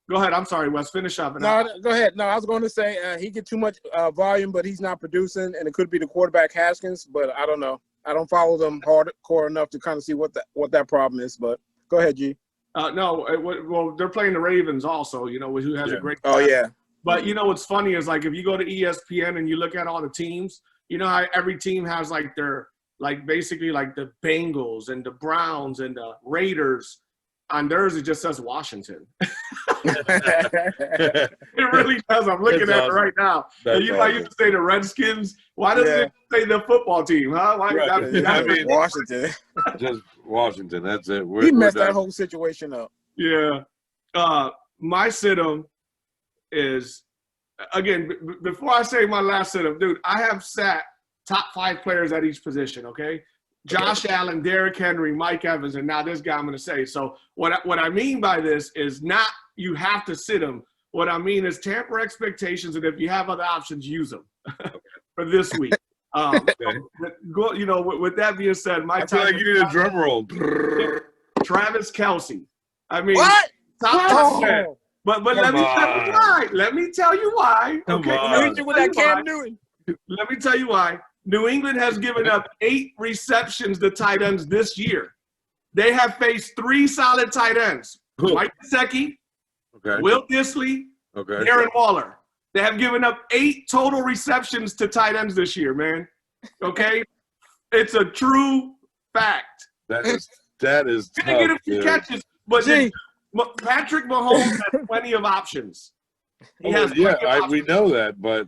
Go ahead. I'm sorry, Wes. Finish up. No, go ahead. No, I was going to say he get too much volume, but he's not producing, and it could be the quarterback Haskins. But I don't know. I don't follow them hardcore enough to kind of see what that problem is. But go ahead, G. No, well, they're playing the Ravens also, who has a great – Oh, yeah. But, what's funny is, like, if you go to ESPN and you look at all the teams, how every team has, like, their – like, basically, like, the Bengals and the Browns and the Raiders. On theirs, it just says Washington. It really does. I'm looking at it right now. And I used to say the Redskins. Why does it say the football team, huh? Why Washington. Just Washington. That's it. He messed that whole situation up. Yeah. My sit-em is, again, before I say my last sit-em, dude, I have sat top 5 players at each position, okay? Josh Allen, Derrick Henry, Mike Evans, and now this guy I'm going to say. So what I mean by this is not you have to sit him. What I mean is temper expectations, and if you have other options, use them for this week. With that being said, I feel like you need a drum roll. Travis Kelce. I mean, What? top 10. But let me tell you why. Come Okay, on. Hit you with that Cam Newton. Let me tell you why. New England has given up 8 receptions to tight ends this year. They have faced 3 solid tight ends. Mike Gesicki, Will Disley, Darren Waller. They have given up 8 total receptions to tight ends this year, man. Okay? It's a true fact. That is tough, They get a few catches, but Patrick Mahomes has plenty of options. We know that, but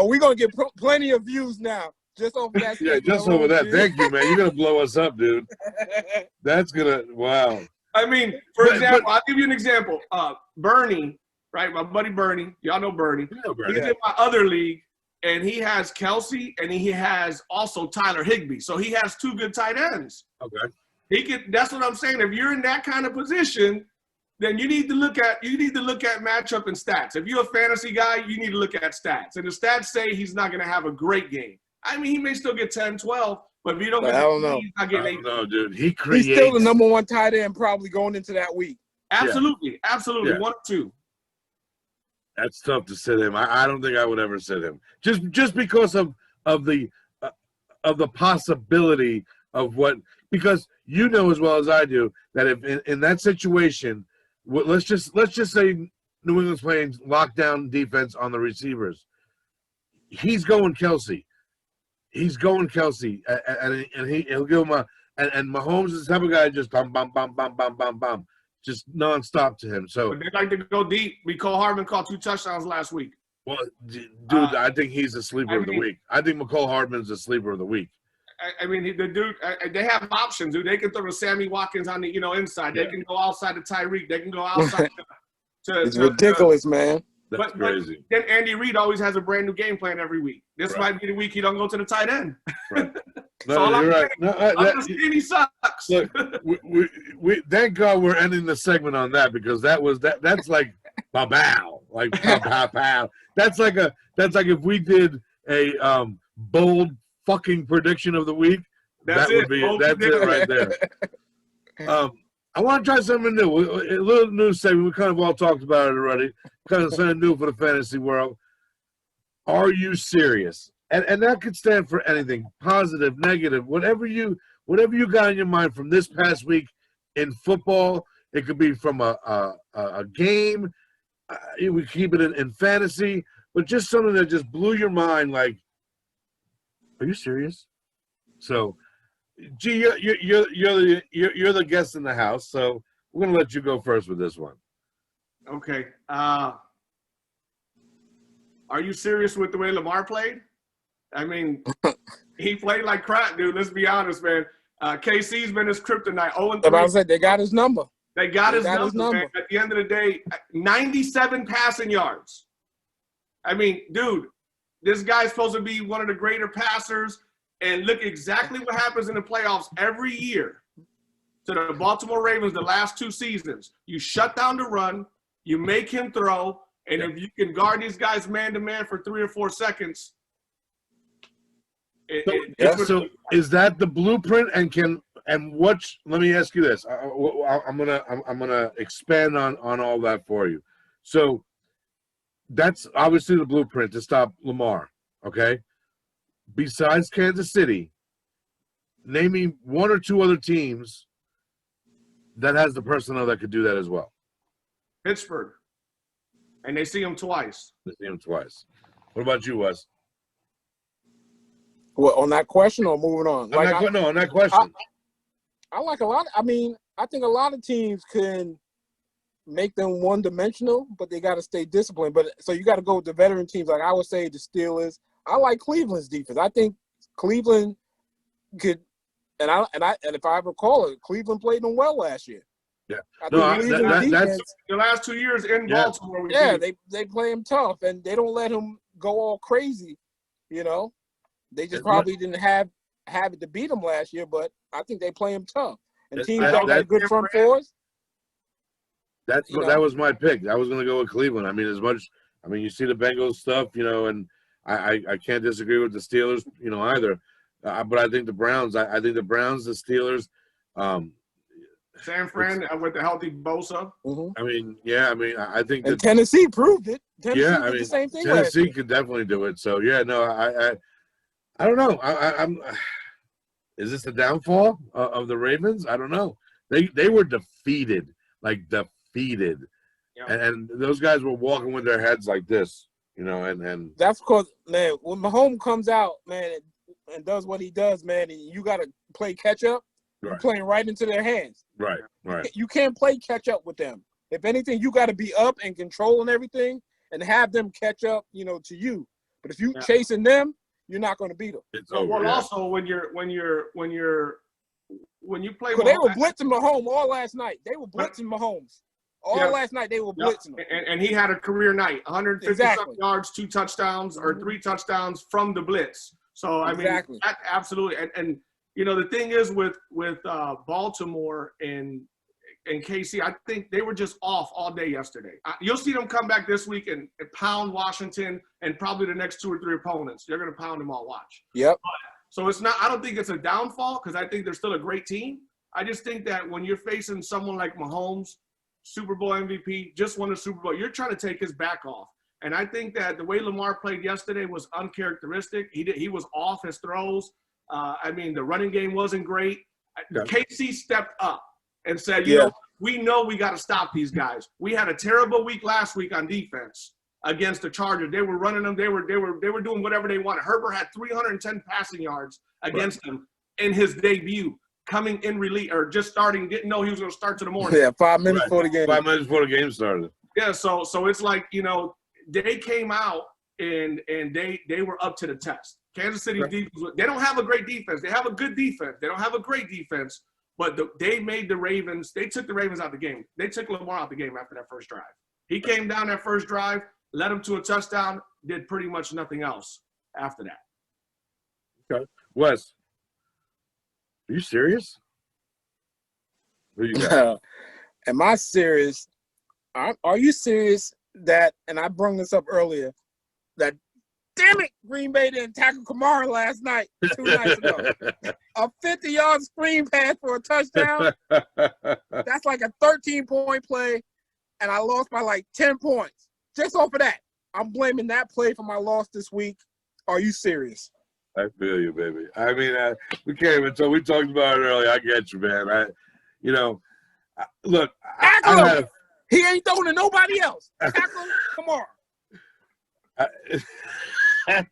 we're going to get plenty of views now. Just over that. Yeah, just over that. Thank you, man. You're going to blow us up, dude. That's going to – wow. I mean, for example, I'll give you an example. Bernie, right, my buddy Bernie. Y'all know Bernie. He's in my other league, and he has Kelce, and he has also Tyler Higbee. So he has 2 good tight ends. Okay. That's what I'm saying. If you're in that kind of position, then you need to look at matchup and stats. If you're a fantasy guy, you need to look at stats. And the stats say he's not going to have a great game. I mean, he may still get 10, 12, but if you don't get he's not getting 8. No, dude. He's still the number 1 tight end probably going into that week. Absolutely. Absolutely. Yeah. 1 or 2. That's tough to sit him. I don't think I would ever sit him. Just because of the possibility of what – because you know as well as I do that if in that situation, let's just say New England's playing lockdown defense on the receivers. He's going Kelce. He's going Kelce, and he'll give him and Mahomes is the type of guy just bum, just nonstop to him. So but they like to go deep. McCall Hardman caught 2 touchdowns last week. Well, dude, I think he's a sleeper of the week. I think McCall Hardman's a sleeper of the week. I mean, the dude, they have options, dude. They can throw to Sammy Watkins on the inside. They can go outside to Tyreek. They can go outside it's ridiculous, man. That's crazy. Then Andy Reid always has a brand new game plan every week. This might be the week he don't go to the tight end. Right. No, you're right. I'm just saying he sucks. Look, we thank God we're ending the segment on that because that's like pow, like pow. That's like if we did a bold fucking prediction of the week. That's it right there. I want to try something new. A little new segment. We kind of all talked about it already. Kind of something new for the fantasy world. Are you serious? And that could stand for anything, positive, negative, whatever you got in your mind from this past week in football. It could be from a game. We keep it in fantasy, but just something that just blew your mind. Like, are you serious? So, G, you're the guest in the house, so we're gonna let you go first with this one. Okay. Are you serious with the way Lamar played? I mean, he played like crap, dude. Let's be honest, man. KC's been his kryptonite. 0-3. But I said they got his number. They got his number, man. At the end of the day, 97 passing yards. I mean, dude, this guy's supposed to be one of the greater passers. And look exactly what happens in the playoffs every year to the Baltimore Ravens the last 2 seasons. You shut down the run, you make him throw, and if you can guard these guys man-to-man for 3 or 4 seconds. So is that the blueprint? Let me ask you this. I'm gonna expand on all that for you. So that's obviously the blueprint to stop Lamar, okay? Besides Kansas City, name me 1 or 2 other teams that has the personnel that could do that as well. Pittsburgh. And they see him twice. What about you, Wes? What, on that question or moving on? On that question. I like a lot. I mean, I think a lot of teams can make them one-dimensional, but they got to stay disciplined. But so you got to go with the veteran teams. Like I would say the Steelers. I like Cleveland's defense. I think Cleveland could, and if I recall it, Cleveland played them well last year. Yeah. That's the last 2 years in Baltimore. They play him tough, and they don't let him go all crazy, They just probably didn't have it to beat them last year, but I think they play them tough. And teams that got good front fours. That was my pick. I was going to go with Cleveland. I mean, you see the Bengals stuff, and I can't disagree with the Steelers, either. But I think the Browns. I think the Browns, the Steelers. San Fran with the healthy Bosa. Mm-hmm. I think that Tennessee proved it. Tennessee did the same thing. Tennessee could definitely do it. So I don't know. I'm. Is this the downfall of the Ravens? I don't know. They were defeated, Yeah. and those guys were walking with their heads like this, and that's because, man, when Mahomes comes out, man, and does what he does, man, and you got to play catch up. You're playing right into their hands. Right. You can't play catch up with them. If anything, you got to be up and controlling everything and have them catch up, to you. But if you chasing them, you're not going to beat them. It's over. Also, when you play, they were blitzing Mahomes all last night. They were blitzing Mahomes last night. They were blitzing him. And he had a career night, 150 yards, 2 touchdowns, or 3 touchdowns from the blitz. So I mean, absolutely. And the thing is with Baltimore and KC, I think they were just off all day yesterday. You'll see them come back this week and pound Washington and probably the next 2 or 3 opponents. They're going to pound them all. Watch. Yep. So it's not. I don't think it's a downfall because I think they're still a great team. I just think that when you're facing someone like Mahomes, Super Bowl MVP, just won a Super Bowl, you're trying to take his back off. And I think that the way Lamar played yesterday was uncharacteristic. He was off his throws. The running game wasn't great. Yeah. KC stepped up and said, we know we got to stop these guys. We had a terrible week last week on defense against the Chargers. They were running them. They were doing whatever they wanted. Herbert had 310 passing yards against them in his debut, coming in relief or just starting. Didn't know he was going to start to the morning. Yeah, 5 minutes before the game. 5 minutes before the game started. Yeah, so it's like they came out and they were up to the test. Kansas City's defense, they don't have a great defense. They have a good defense. They don't have a great defense, but they made the Ravens – they took the Ravens out the game. They took Lamar out the game after that first drive. He came down that first drive, led them to a touchdown, did pretty much nothing else after that. Okay. Wes, are you serious? Who you got? Am I serious? Are you serious that – and I brought this up earlier – that damn it, Green Bay didn't tackle Kamara last night, 2 nights ago. A 50-yard screen pass for a touchdown. That's like a 13-point play, and I lost by like 10 points. Just off of that. I'm blaming that play for my loss this week. Are you serious? I feel you, baby. I mean, we can't even talk. We talked about it earlier. I get you, man. Look. He ain't throwing to nobody else. Tackle Kamara. I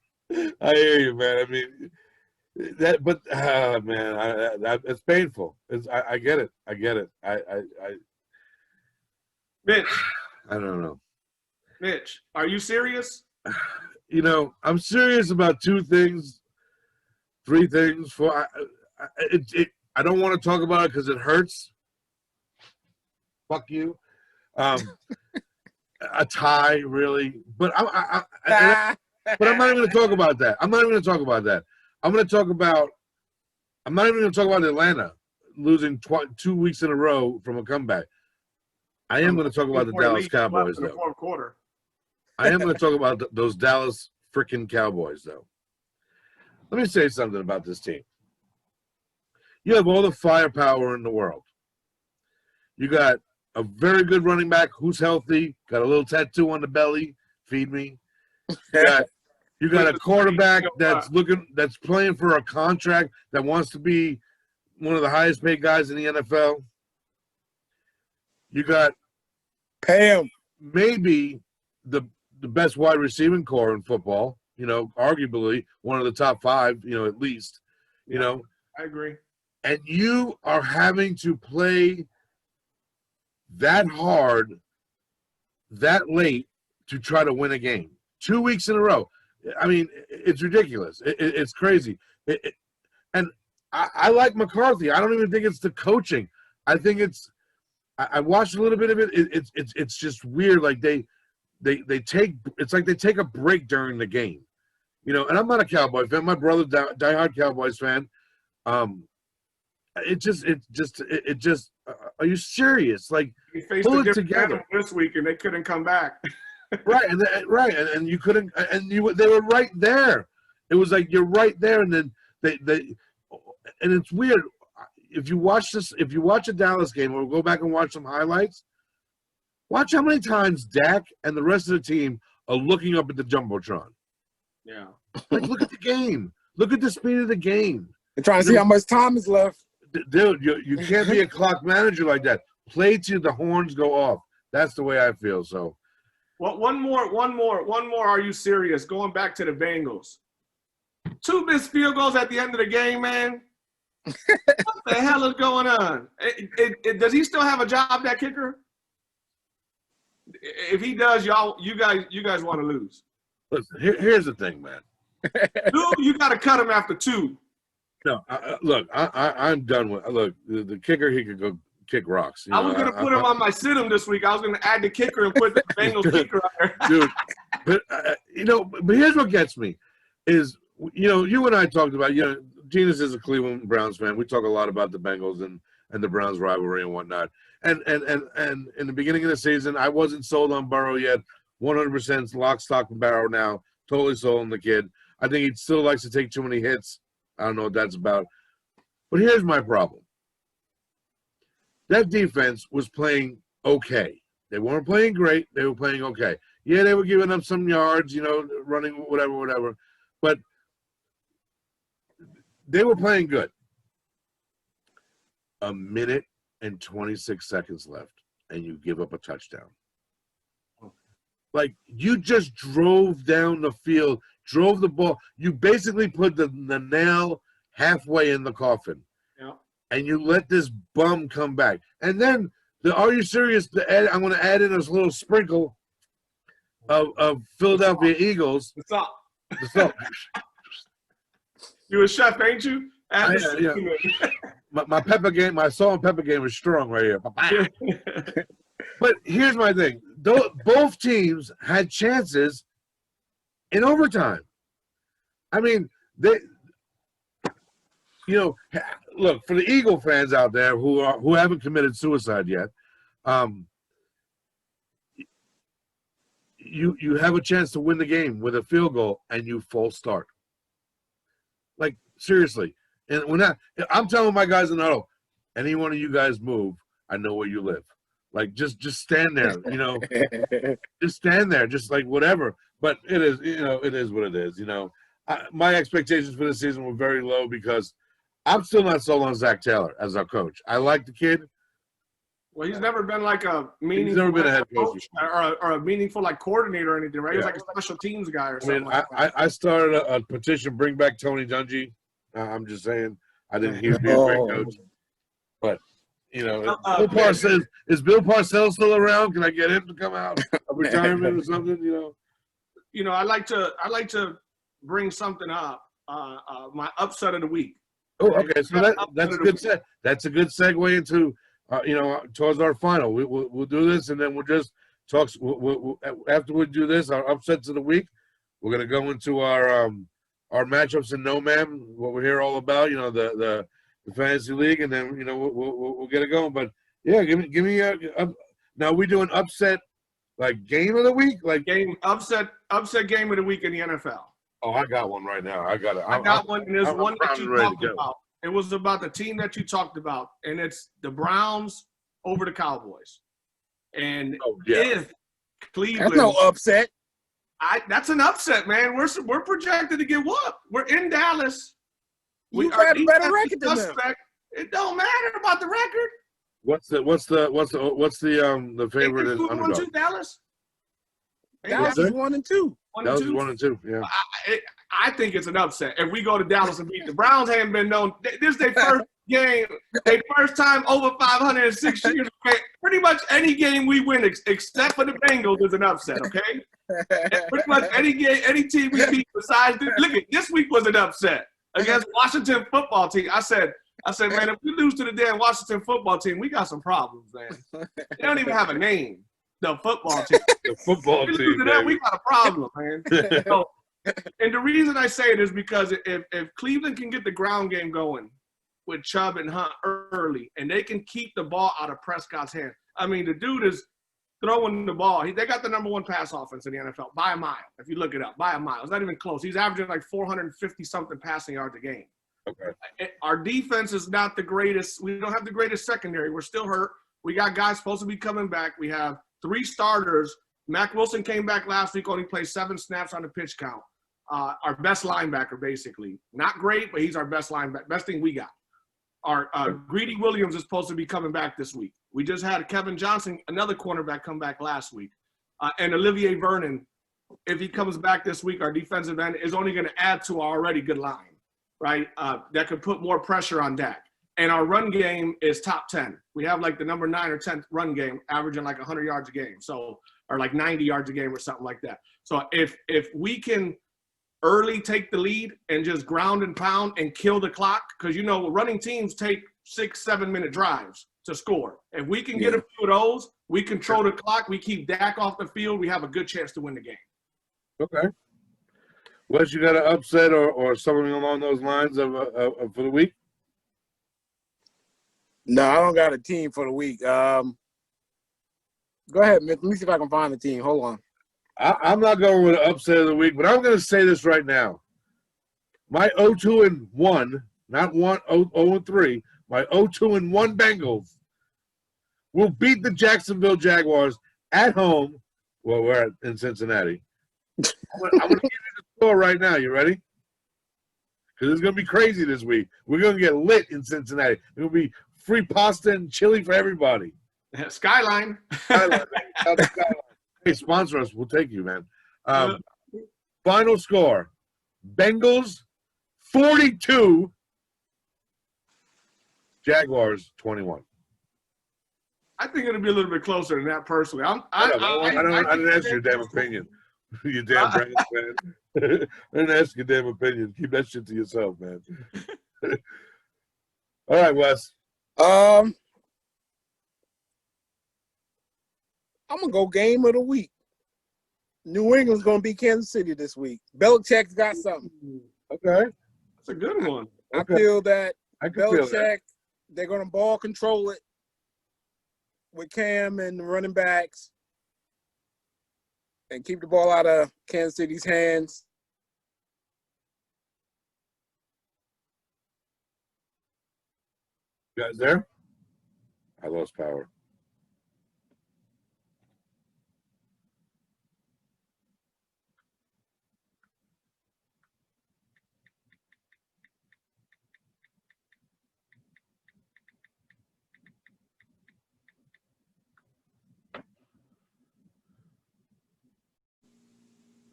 hear you, man. I mean, it's painful. I get it. Mitch, I don't know. Mitch, are you serious? I'm serious about 2 things, 3 things. I don't want to talk about it because it hurts. Fuck you. A tie, really, but I'm not even going to talk about that. I'm not even going to talk about that. I'm not even going to talk about Atlanta losing 2 weeks in a row from a comeback. I am going to talk about the Dallas Cowboys, though. Fourth quarter. I am going to talk about those Dallas freaking Cowboys, though. Let me say something about this team. You have all the firepower in the world. You got a very good running back who's healthy, got a little tattoo on the belly. Feed me. You got a quarterback that's playing for a contract that wants to be one of the highest paid guys in the NFL. You got pay him maybe the best wide receiving core in football. Arguably one of the top 5. At least. I agree. And you are having to play that hard, that late to try to win a game. 2 weeks in a row. I mean, it's ridiculous. It's crazy. And I like McCarthy. I don't even think it's the coaching. I think I watched a little bit of it. It's just weird. Like they take, it's like they take a break during the game. You know, and I'm not a Cowboy fan. My brother's diehard Cowboys fan. It just. Are you serious? Like, He faced pull a it different together. animal this week, and they couldn't come back. Right, and you couldn't, they were right there. It was like you're right there, and then they, and it's weird. If you watch a Dallas game, or go back and watch some highlights, watch how many times Dak and the rest of the team are looking up at the jumbotron. Yeah. Like, look at the game. Look at the speed of the game. They're trying to see how much time is left. Dude, you can't be a clock manager like that. Play till the horns go off. That's the way I feel. So, well, one more. Are you serious? Going back to the Bengals, 2 missed field goals at the end of the game, man. What the hell is going on? Does he still have a job, that kicker? If he does, you guys want to lose. listen, here's the thing, man. 2, you got to cut him after 2. No, look, I'm done with. Look, the kicker, he could go kick rocks. I was gonna put him on my sit-em this week. I was gonna add the kicker and put the Bengals kicker on there. Dude, but here's what gets me, is you and I talked about. Genus is a Cleveland Browns fan. We talk a lot about the Bengals and the Browns rivalry and whatnot. And in the beginning of the season, I wasn't sold on Burrow yet. 100% lock, stock, and barrel now. Totally sold on the kid. I think he still likes to take too many hits. I don't know what that's about. But here's my problem. That defense was playing okay. They weren't playing great. They were playing okay. Yeah, they were giving up some yards, running, whatever. But they were playing good. A minute and 26 seconds left, and you give up a touchdown. Like, you just drove down the field, drove the ball. You basically put the nail halfway in the coffin. Yeah. And you let this bum come back. And then, are you serious? I'm going to add in this little sprinkle of Philadelphia Eagles. What's up? What's up? You a chef, ain't you? Yeah. My pepper game, my salt and pepper game is strong right here. But here's my thing. Both teams had chances in overtime. I mean, look, for the Eagle fans out there who haven't committed suicide yet, you have a chance to win the game with a field goal and you false start. Like, seriously. And I'm telling my guys in the huddle, any one of you guys move, I know where you live. Like, just stand there, just stand there, just like whatever. But it is what it is. My expectations for this season were very low because I'm still not sold on Zach Taylor as our coach. I like the kid. Well, he's never been like a meaningful. He's never been a head coach or a meaningful like coordinator or anything, right? He's like a special teams guy or something. I started a petition, bring back Tony Dungy. I'm just saying, I didn't hear he'd be a great coach. But Bill Parcells, is Bill Parcells still around? Can I get him to come out of retirement or something? I like to bring something up. My upset of the week. Oh, okay. So that's a good that's a good segue into towards our final. We'll do this, and then we'll just talk. After we do this, our upsets of the week, we're gonna go into our matchups in No MAAM, what we're here all about. The fantasy league, and then we'll get it going. But yeah, give me now we do an upset like game of the week, like upset game of the week in the NFL. Oh, I got one right now. I got it. I got one, and there's one that you talked go. about. It was about the team that you talked about, and it's the Browns over the Cowboys. And if Cleveland, that's no upset. That's an upset, man. We're projected to get whooped. We're in Dallas. We got a better record than them. It don't matter about the record. What's the favorite in underdog? Dallas. Dallas is 1-2. Dallas is 1-2. Yeah. I think it's an upset. If we go to Dallas and beat the Browns, haven't been known. This is their first game, their first time over 500 in 6 years. Okay? Pretty much any game we win, except for the Bengals, is an upset. Okay. Pretty much any team we beat besides this week was an upset against Washington football team. I said, man, if we lose to the damn Washington football team, we got some problems, man. They don't even have a name. The football team. The football team. We got a problem, man. And the reason I say it is because if Cleveland can get the ground game going with Chubb and Hunt early, and they can keep the ball out of Prescott's hand. I mean, the dude is throwing the ball. They got the #1 pass offense in the NFL by a mile. If you look it up, by a mile. It's not even close. He's averaging like 450-something passing yards a game. Okay. Our defense is not the greatest. We don't have the greatest secondary. We're still hurt. We got guys supposed to be coming back. We have 3 starters. Mac Wilson came back last week, only played 7 snaps on the pitch count. Our best linebacker, basically. Not great, but he's our best linebacker. Best thing we got. Our Greedy Williams is supposed to be coming back this week. We just had Kevin Johnson, another cornerback, come back last week. And Olivier Vernon, if he comes back this week, our defensive end is only going to add to our already good line, right? That could put more pressure on Dak. And our run game is top 10. We have like the number 9 or 10th run game, averaging like 100 yards a game. So, or like 90 yards a game or something like that. So if we can early take the lead and just ground and pound and kill the clock, because, you know, running teams take 6-7 minute drives to score. If we can get a few of those, we control the clock, we keep Dak off the field, we have a good chance to win the game. Okay. Wes, you got an upset or something along those lines of for the week? No, I don't got a team for the week. Go ahead, Mitch. Let me see if I can find a team. Hold on. I'm not going with an upset of the week, but I'm going to say this right now. My 0-2-1, not 0-3, my 0-2-1 Bengals will beat the Jacksonville Jaguars at home. Well, we're in Cincinnati. I'm going to give you the score right now. You ready? Because it's going to be crazy this week. We're going to get lit in Cincinnati. It will be free pasta and chili for everybody. Skyline. Skyline. Hey, sponsor us. We'll take you, man. Final score, Bengals 42, Jaguars 21. I think it'll be a little bit closer than that personally. I didn't ask your damn opinion. You damn Browns fan. I didn't ask your damn opinion. Keep that shit to yourself, man. All right, Wes. I'm going to go game of the week. New England's going to beat Kansas City this week. Belichick's got something. Okay. That's a good one. I feel that Belichick, they're going to ball control it with Cam and the running backs and keep the ball out of Kansas City's hands. You guys there? I lost power.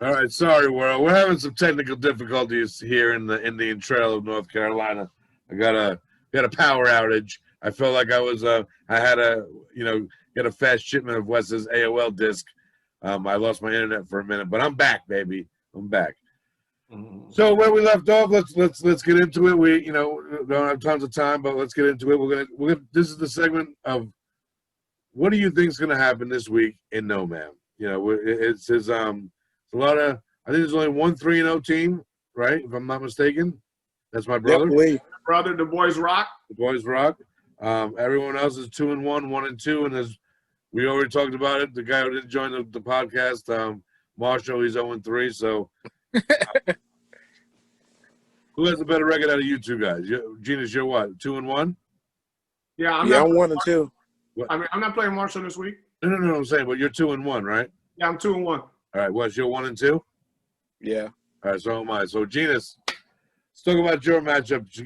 All right, sorry, world. We're having some technical difficulties here in the trail of North Carolina. I got a power outage. I felt like I was I had get a fast shipment of Wes's AOL disc. I lost my internet for a minute, but I'm back, baby. I'm back. Mm-hmm. So where we left off, let's get into it. We don't have tons of time, but let's get into it. We're gonna this is the segment of what do you think is gonna happen this week in No Ma'am? It's a lot of. I think there's only one 3-0 team, right? If I'm not mistaken, that's my brother. Brother, the boys rock. The boys rock. Everyone else is 2-1, 1-2, and as we already talked about it, the guy who didn't join the podcast, Marshall, he's 0-3. So, who has a better record out of you two guys? Genius, you're what? 2-1. Yeah, I'm 1-2. I mean, I'm not playing Marshall this week. No. I'm saying, but you're 2-1, right? Yeah, I'm 2-1. All right, Wes, you're 1-2. Yeah. All right, so am I. So, Genius, let's talk about your matchup. You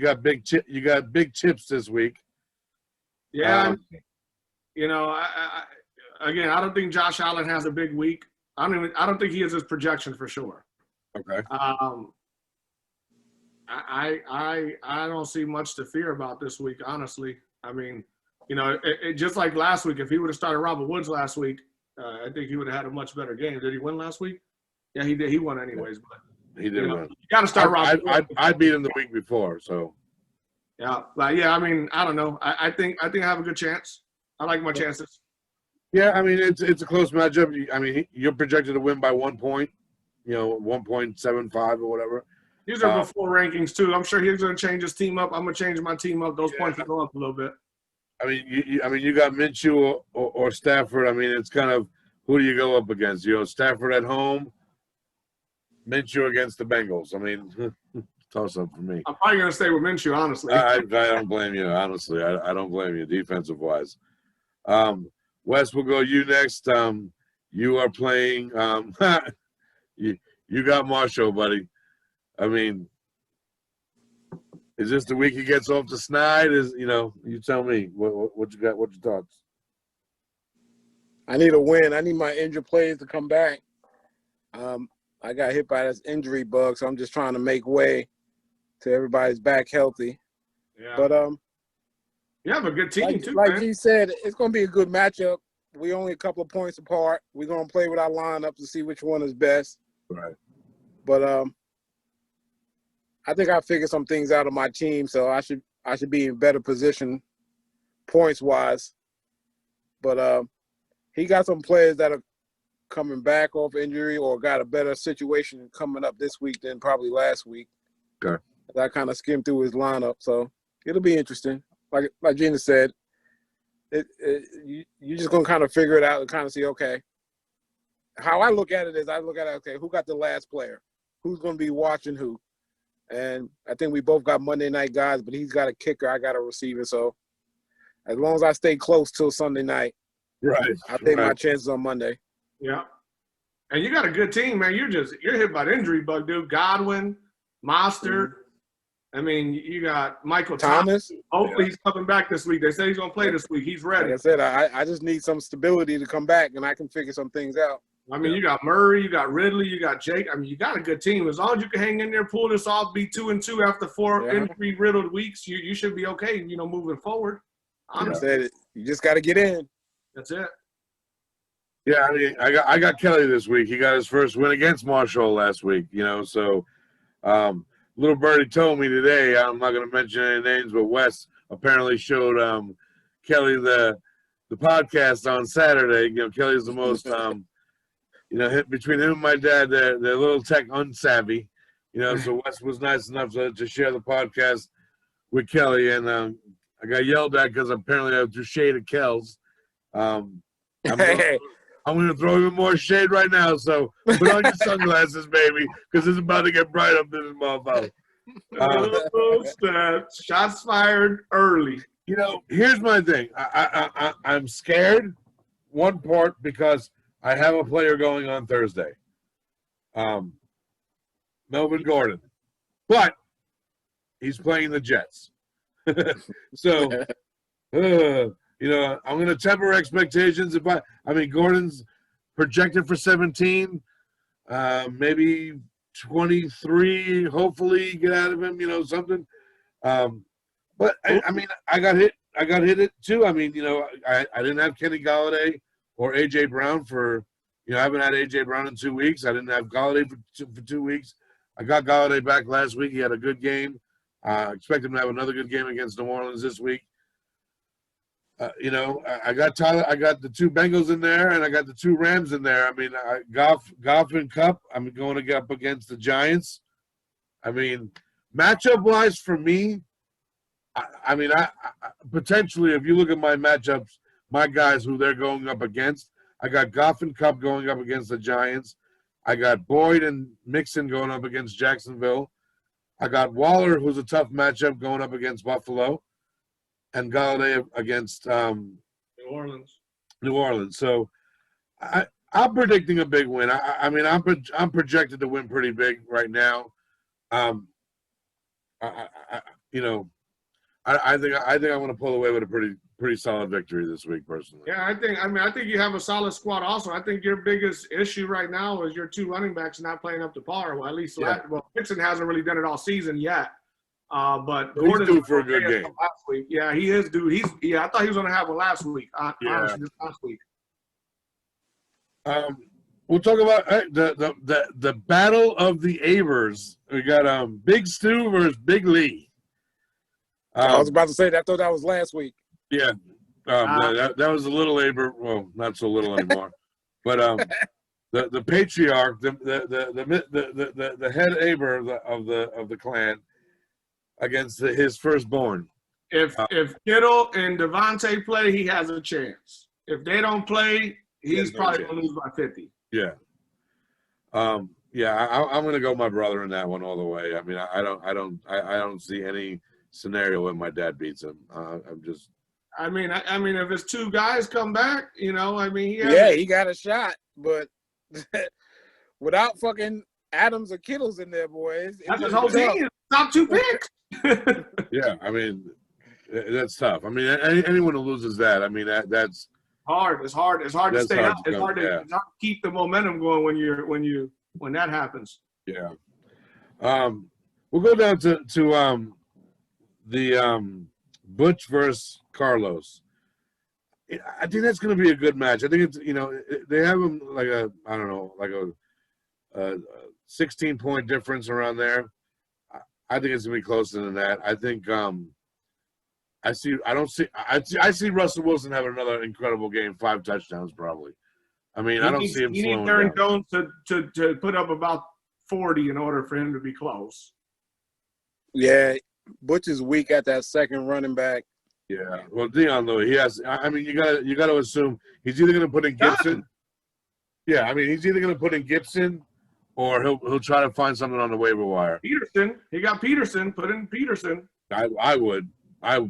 got big chips this week. Yeah, again, I don't think Josh Allen has a big week. I don't think he has his projection for sure. Okay. I don't see much to fear about this week, honestly. I mean, it just like last week. If he would have started Robert Woods last week, I think he would have had a much better game. Did he win last week? Yeah, he did. He won anyways. But he did win. You got to start Robert Woods. I beat him the week before, so. Yeah, but yeah, I mean, I don't know. I think I have a good chance. I like my chances. Yeah, I mean, it's a close matchup. I mean, you're projected to win by 1 point. 1.75 or whatever. These are before rankings too. I'm sure he's going to change his team up. I'm going to change my team up. Those points will go up a little bit. I mean, you got Minshew or Stafford. I mean, it's kind of who do you go up against? Stafford at home, Minshew against the Bengals. I mean, toss up for me. I'm probably going to stay with Minshew, honestly. I don't blame you, honestly. I don't blame you, defensive wise. Wes, we'll go you next. You are playing. You got Marshall, buddy. I mean, is this the week he gets off the snide? You tell me what you got. What's your thoughts? I need a win. I need my injured players to come back. I got hit by this injury bug, so I'm just trying to make way to everybody's back healthy. Yeah. But you have a good team too. Like man. G said, it's going to be a good matchup. We only a couple of points apart. We're going to play with our lineup to see which one is best. Right. But I think I figured some things out of my team, so I should be in better position points wise. But he got some players that are coming back off injury or got a better situation coming up this week than probably last week. Okay. I kind of skimmed through his lineup, so it'll be interesting. Like Gina said, you're just gonna kind of figure it out and kind of see, okay. How I look at it is, okay, who got the last player? Who's gonna be watching who? And I think we both got Monday night guys, but he's got a kicker, I got a receiver. So as long as I stay close till Sunday night, right, I'll take my chances on Monday. Yeah. And you got a good team, man. You're hit by the injury bug, dude. Godwin, Mostert. Mm-hmm. I mean, you got Michael Thomas. Hopefully he's coming back this week. They say he's going to play this week. He's ready. Like I said, I just need some stability to come back, and I can figure some things out. I mean, you got Murray, you got Ridley, you got Jake. I mean, you got a good team. As long as you can hang in there, pull this off, be 2-2 after 4 injury-riddled weeks, you should be okay, moving forward. Honestly. I said it. You just got to get in. That's it. Yeah, I mean, I got Kelly this week. He got his first win against Marshall last week, so little birdie told me today, I'm not going to mention any names, but Wes apparently showed Kelly the podcast on Saturday. Kelly's the most, between him and my dad, they're a little tech unsavvy, so Wes was nice enough to share the podcast with Kelly, and I got yelled at because apparently I threw shade at Kells. I'm going to throw even more shade right now, so put on your sunglasses, baby, because it's about to get bright up in this motherfucker. Shots fired early. Here's my thing. I'm scared, one part, because I have a player going on Thursday, Melvin Gordon. But he's playing the Jets. So, I'm going to temper expectations. Gordon's projected for 17, maybe 23, hopefully get out of him, something. But I got hit it too. I didn't have Kenny Galladay or A.J. Brown I haven't had A.J. Brown in 2 weeks. I didn't have Galladay for 2 weeks. I got Galladay back last week. He had a good game. Expect him to have another good game against New Orleans this week. I got Tyler. I got the 2 Bengals in there, and I got the 2 Rams in there. Goff and Kupp. I'm going to get up against the Giants. Matchup-wise for me, I potentially, if you look at my matchups, my guys who they're going up against, I got Goff and Kupp going up against the Giants. I got Boyd and Mixon going up against Jacksonville. I got Waller, who's a tough matchup, going up against Buffalo. And Galladay against New Orleans. So I'm predicting a big win. I'm projected to win pretty big right now. I think I'm going to pull away with a pretty solid victory this week, personally. Yeah, I think you have a solid squad. Also, I think your biggest issue right now is your 2 running backs not playing up to par. Well, at least Mixon hasn't really done it all season yet. But Gordon's due for a good game. Last week. Yeah, he is due. I thought he was going to have one last week. Honestly, last week. We'll talk about the battle of the Avers. We got Big Stu versus Big Lee. I was about to say that. I thought that was last week. Yeah, that was a little Aber. Well, not so little anymore. But the patriarch, the head Aber of the clan against his firstborn. If Kittle and Devontae play, he has a chance. If they don't play, he's probably gonna lose by 50. Yeah. Yeah, I'm gonna go my brother in that one all the way. I mean, I don't see any scenario when my dad beats him. I'm just. I mean, if his two guys come back, you know, I mean, he got a shot, but without fucking Adams or Kittles in there, boys. That's his whole team. Top 2 picks. Yeah, I mean, that's tough. I mean, anyone who loses that, I mean, that's hard. It's hard to stay up. It's hard to keep the momentum going when that happens. Yeah. We'll go down to the Butch versus Carlos. I think that's going to be a good match. I think it's, you know, they have them like a 16-point difference around there. I think it's going to be closer than that. I think I see Russell Wilson having another incredible game, 5 touchdowns probably. I mean, I don't see him slowing down. Aaron Jones to put up about 40 in order for him to be close. Yeah, Butch is weak at that second running back. Yeah, well, Dion though, he has. I mean, you got to assume he's either going to put in Gibson. Yeah, I mean, he's either going to put in Gibson, or he'll try to find something on the waiver wire. Peterson, he got Peterson. Put in Peterson. I would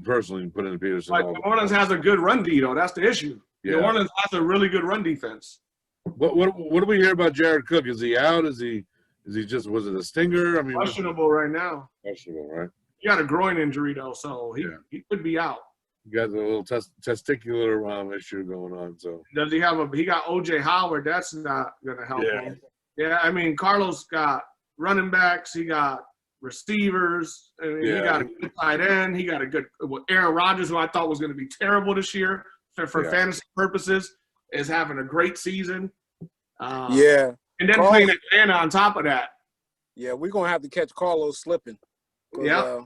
personally put in Peterson. Like New Orleans has a good run D though. That's the issue. Yeah. New Orleans has a really good run defense. What do we hear about Jared Cook? Is he out? Is he just, was it a stinger? I mean, questionable right now. Questionable, right? He got a groin injury though, so he could be out. He got a little testicular issue going on. So does he have he got OJ Howard? That's not gonna help him. Yeah, I mean, Carlos got running backs. He got receivers. I mean, he got a good tight end. He got a good Aaron Rodgers, who I thought was going to be terrible this year for fantasy purposes, is having a great season. And then playing Atlanta on top of that. Yeah, we're gonna have to catch Carlos slipping. Yeah.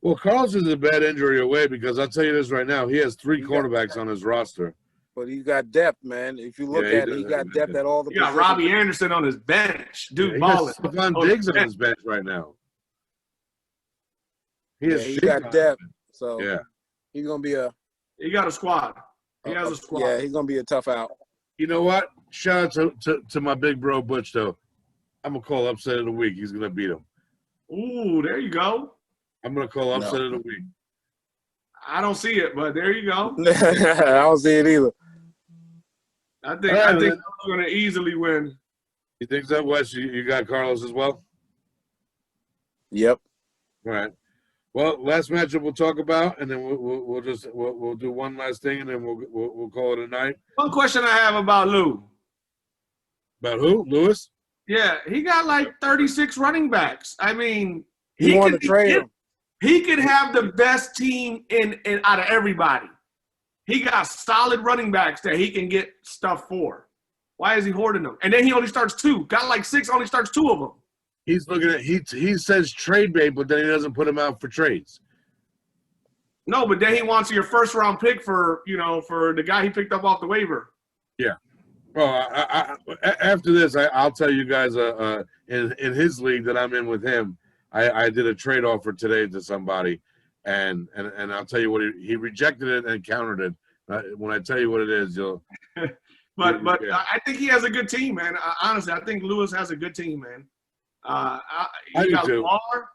Well, Carlos is a bad injury away because I'll tell you this right now, he has 3 quarterbacks on his roster. But he's got depth, man. If you look at it, he got depth at all the positions. He got Robbie Anderson on his bench. Dude, balling. He got Stephon Diggs on his bench right now. He got depth. So he's going to be he got a squad. He has a squad. Yeah, he's going to be a tough out. You know what? Shout out to my big bro Butch, though. I'm going to call upset of the week. He's going to beat him. Ooh, there you go. I'm going to call upset of the week. I don't see it, but there you go. I don't see it either. I think I'm going to easily win. You think so, Wes? You got Carlos as well? Yep. All right. Well, last matchup we'll talk about, and then we'll do one last thing, and then we'll call it a night. One question I have about Lou. About who? Lewis? Yeah, he got like 36 running backs. I mean, he wanted to trade him. He could have the best team in out of everybody. He got solid running backs that he can get stuff for. Why is he hoarding them? And then he only starts 2. Got like 6, only starts 2 of them. He's looking at he says trade bait, but then he doesn't put them out for trades. No, but then he wants your first round pick for the guy he picked up off the waiver. Yeah. Well, after this, I'll tell you guys. In his league that I'm in with him, I did a trade offer today to somebody, and I'll tell you what he rejected it and countered it. When I tell you what it is, you'll. But I think he has a good team, man. Honestly, I think Lewis has a good team, man. He got Lamar.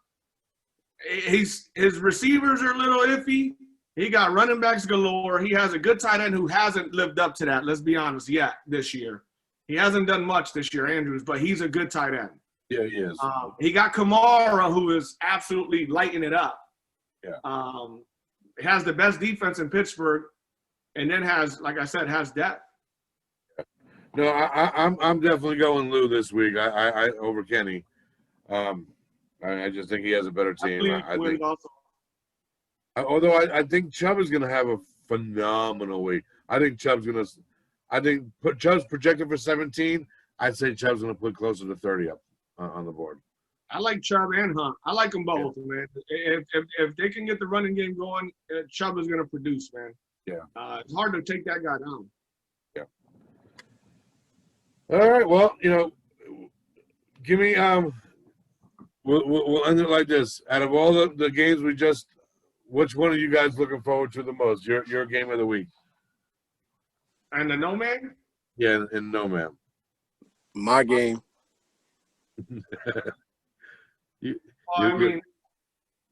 His receivers are a little iffy. He got running backs galore. He has a good tight end who hasn't lived up to that, let's be honest, yet this year. He hasn't done much this year, Andrews, but he's a good tight end. Yeah, he is. He got Kamara, who is absolutely lighting it up. Yeah. Has the best defense in Pittsburgh, and then has depth. No, I'm definitely going Lou this week. I over Kenny. I just think he has a better team. I think. Although I think Chubb is going to have a phenomenal week. I think Chubb's projected for 17. I'd say Chubb's going to put closer to 30 up on the board. I like Chubb and Hunt. I like them both, man. If they can get the running game going, Chubb is going to produce, man. Yeah. It's hard to take that guy down. Yeah. All right. Well, give me we'll end it like this. Out of all the games we just, which one are you guys looking forward to the most? Your game of the week? And the No Man? Yeah, and no, ma'am. My game. I mean,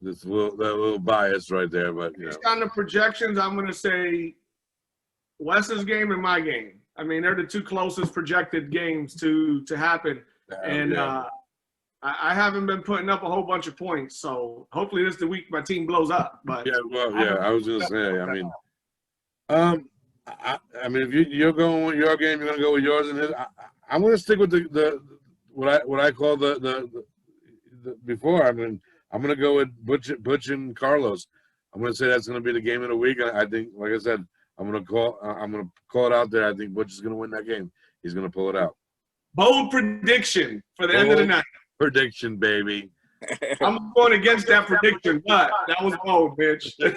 This little bias right there, but based on the projections, I'm going to say Wes's game and my game. I mean, they're the two closest projected games to happen. And I haven't been putting up a whole bunch of points, so hopefully this is the week my team blows up. But I was gonna say. I mean, if you're going with your game, you're gonna go with yours and his. I'm gonna stick with the what I call the before. I mean, I'm gonna go with Butch and Carlos. I'm gonna say that's gonna be the game of the week. I think, like I said, I'm gonna call it out there. I think Butch is gonna win that game. He's gonna pull it out. Bold prediction for the end of the night. Prediction, baby. I'm going against that prediction, but that was bold, bitch. You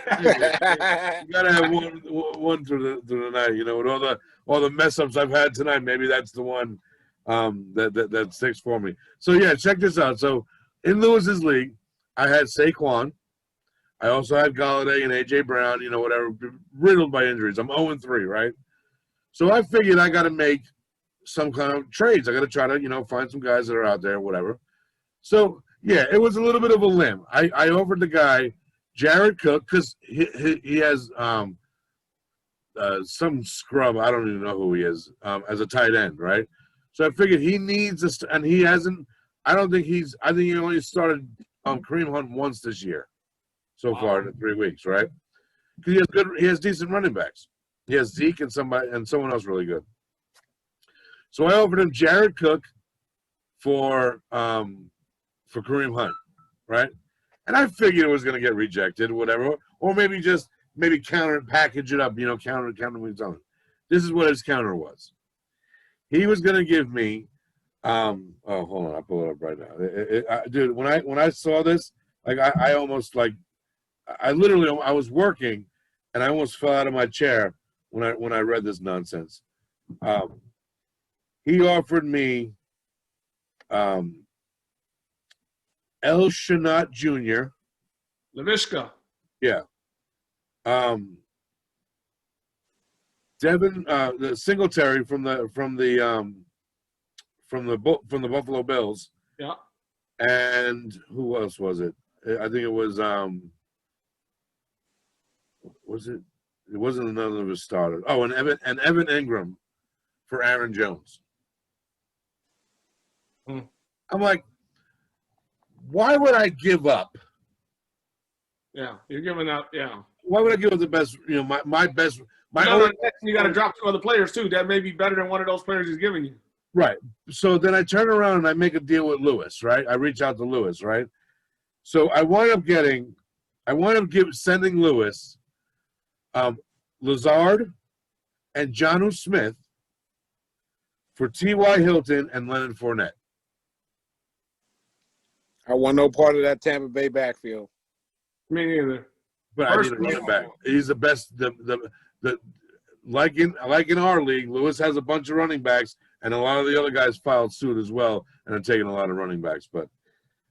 gotta have one through the night. With all the mess ups I've had tonight, maybe that's the one that sticks for me. So yeah, check this out. So in Lewis's league, I had Saquon. I also had Galladay and AJ Brown. Whatever, riddled by injuries. I'm 0-3, right? So I figured I got to make some kind of trades. I got to try to find some guys that are out there, whatever. So yeah, it was a little bit of a limb. I offered the guy Jared Cook because he has some scrub. I don't even know who he is as a tight end, right? So I figured he needs and he hasn't. I think he only started Kareem Hunt once this year, so far in 3 weeks, right? Because he has decent running backs. He has Zeke and someone else really good. So I offered him Jared Cook for Kareem Hunt, right? And I figured it was going to get rejected, whatever, or maybe counter and package it up, counter what he's on. This is what his counter was. He was going to give me, hold on, I'll pull it up right now. Dude, when I saw this, like I almost like, I was working, and I almost fell out of my chair when I read this nonsense. He offered me El Shanat Jr. Laviska. Yeah. Devin the Singletary from the Buffalo Bills. Yeah. And who else was it? I think it was it? It wasn't none of his starters. Oh, and Evan Ingram for Aaron Jones. I'm like, why would I give up? Yeah, you're giving up. Yeah. Why would I give up the best? My best. You got to drop 2 other players too. That may be better than one of those players he's giving you. Right. So then I turn around and I make a deal with Lewis. Right. I reach out to Lewis. Right. So I wind up sending Lewis, Lazard, and Jonnu Smith for T.Y. Hilton and Leonard Fournette. I want no part of that Tampa Bay backfield. Me neither. But I need a running back. He's the best. Like in our league, Lewis has a bunch of running backs, and a lot of the other guys filed suit as well, and are taking a lot of running backs. But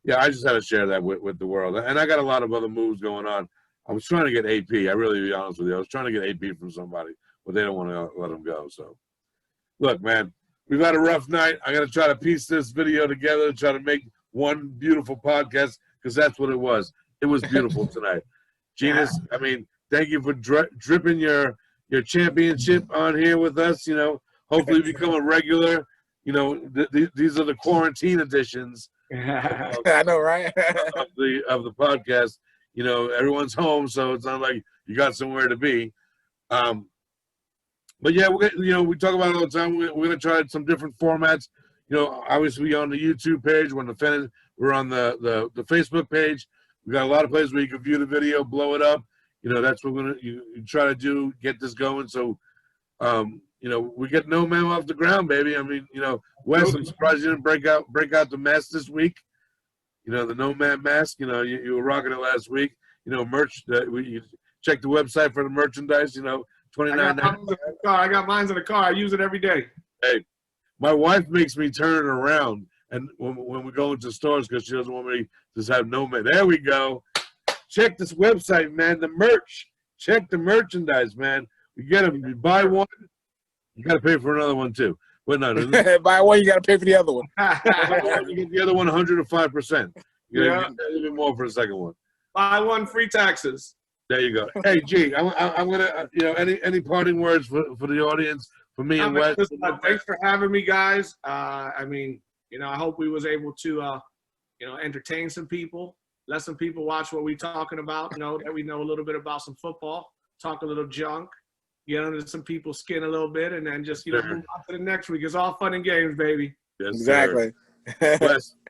yeah, I just had to share that with the world, and I got a lot of other moves going on. I was trying to get AP. I really, to be honest with you, I was trying to get AP from somebody, but they don't want to let him go. So, look, man, we've had a rough night. I got to try to piece this video together and try to make one beautiful podcast, because that's what it was. It was beautiful tonight. Genus, I mean, thank you for dripping your championship on here with us. Hopefully become a regular. These are the quarantine editions. I know, right? of the podcast. Everyone's home, so it's not like you got somewhere to be. But yeah, we talk about it all the time. We're gonna try some different formats. Obviously on the YouTube page, we're on the Facebook page. We got a lot of places where you can view the video, blow it up. That's what we're gonna you try to do, get this going. So, we get No MAAM off the ground, baby. I mean, Wes, I'm surprised you didn't break out the mask this week. The No MAAM mask. You were rocking it last week. Merch. You check the website for the merchandise. $29.99. I got mine in the car. I use it every day. Hey, My wife makes me turn it around, and when we go into stores because she doesn't want me to just have no man. There we go. Check this website, man. The merch. Check the merchandise, man. You get them. You buy one, you got to pay for another one too. But no, buy one, you got to pay for the other one. You get the other one 105%. You Yeah. get a little bit more for the second one. Buy one, free taxes. There you go. Hey, G, I'm gonna any parting words for the audience, for me and Wes. Thanks for having me, guys. I hope we was able to entertain some people, let some people watch what we talking about. Know that we know a little bit about some football, talk a little junk, get under some people's skin a little bit, and then just move on to the next week. It's all fun and games, baby. Yes, exactly.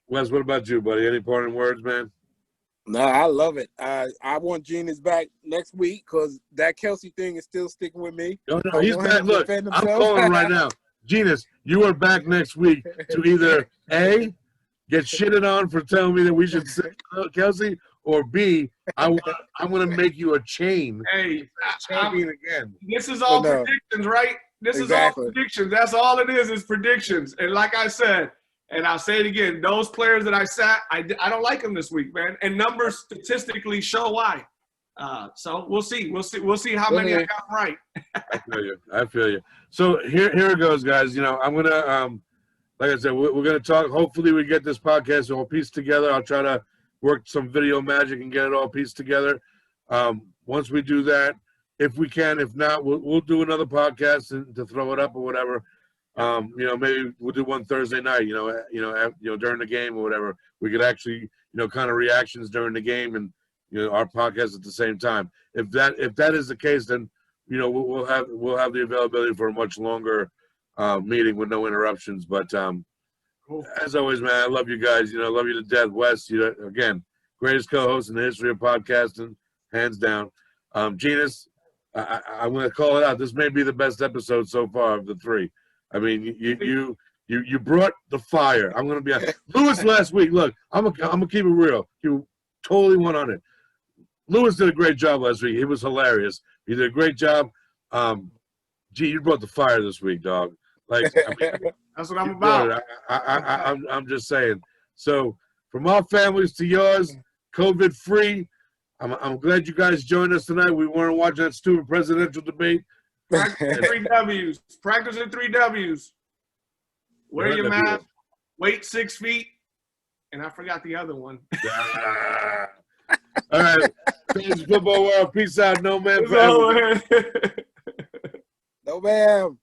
Wes, what about you, buddy? Any parting words, man? No, I love it. I want Genius back next week because that Kelsey thing is still sticking with me. No, he's back. Look, I'm calling him right now. Genius, you are back next week to either A, get shitted on for telling me that we should sit Kelsey, or B, I'm going to make you a chain. Hey, champion again. This is all predictions, right? This is all predictions. That's all it is predictions. And like I said, and I'll say it again, those players that I sat, I don't like them this week, man. And numbers statistically show why. So we'll see. We'll see how many I got right. I feel you. So here it goes, guys. I'm gonna like I said, we're gonna talk. Hopefully, we get this podcast all pieced together. I'll try to work some video magic and get it all pieced together. Once we do that, if we can, if not, we'll do another podcast to throw it up or whatever. Maybe we'll do one Thursday night, during the game or whatever. We could actually, kind of reactions during the game and, our podcast at the same time. If that is the case, then, we'll have the availability for a much longer meeting with no interruptions. But as always, man, I love you guys. I love you to death. Wes, again, greatest co-host in the history of podcasting, hands down. Genus, I'm going to call it out. This may be the best episode so far of the three. I mean, you brought the fire. I'm gonna be Lewis last week. Look, I'm gonna keep it real. You totally 100. Lewis did a great job last week. He was hilarious. He did a great job. You brought the fire this week, dog. Like that's what I'm about. I'm just saying. So from our families to yours, COVID free. I'm glad you guys joined us tonight. We weren't watching that stupid presidential debate. Practice 3 W's. Practice in 3 W's. Wear your mask. Wait 6 feet. And I forgot the other one. All right. Football world. Peace out. No man. No, No, ma'am.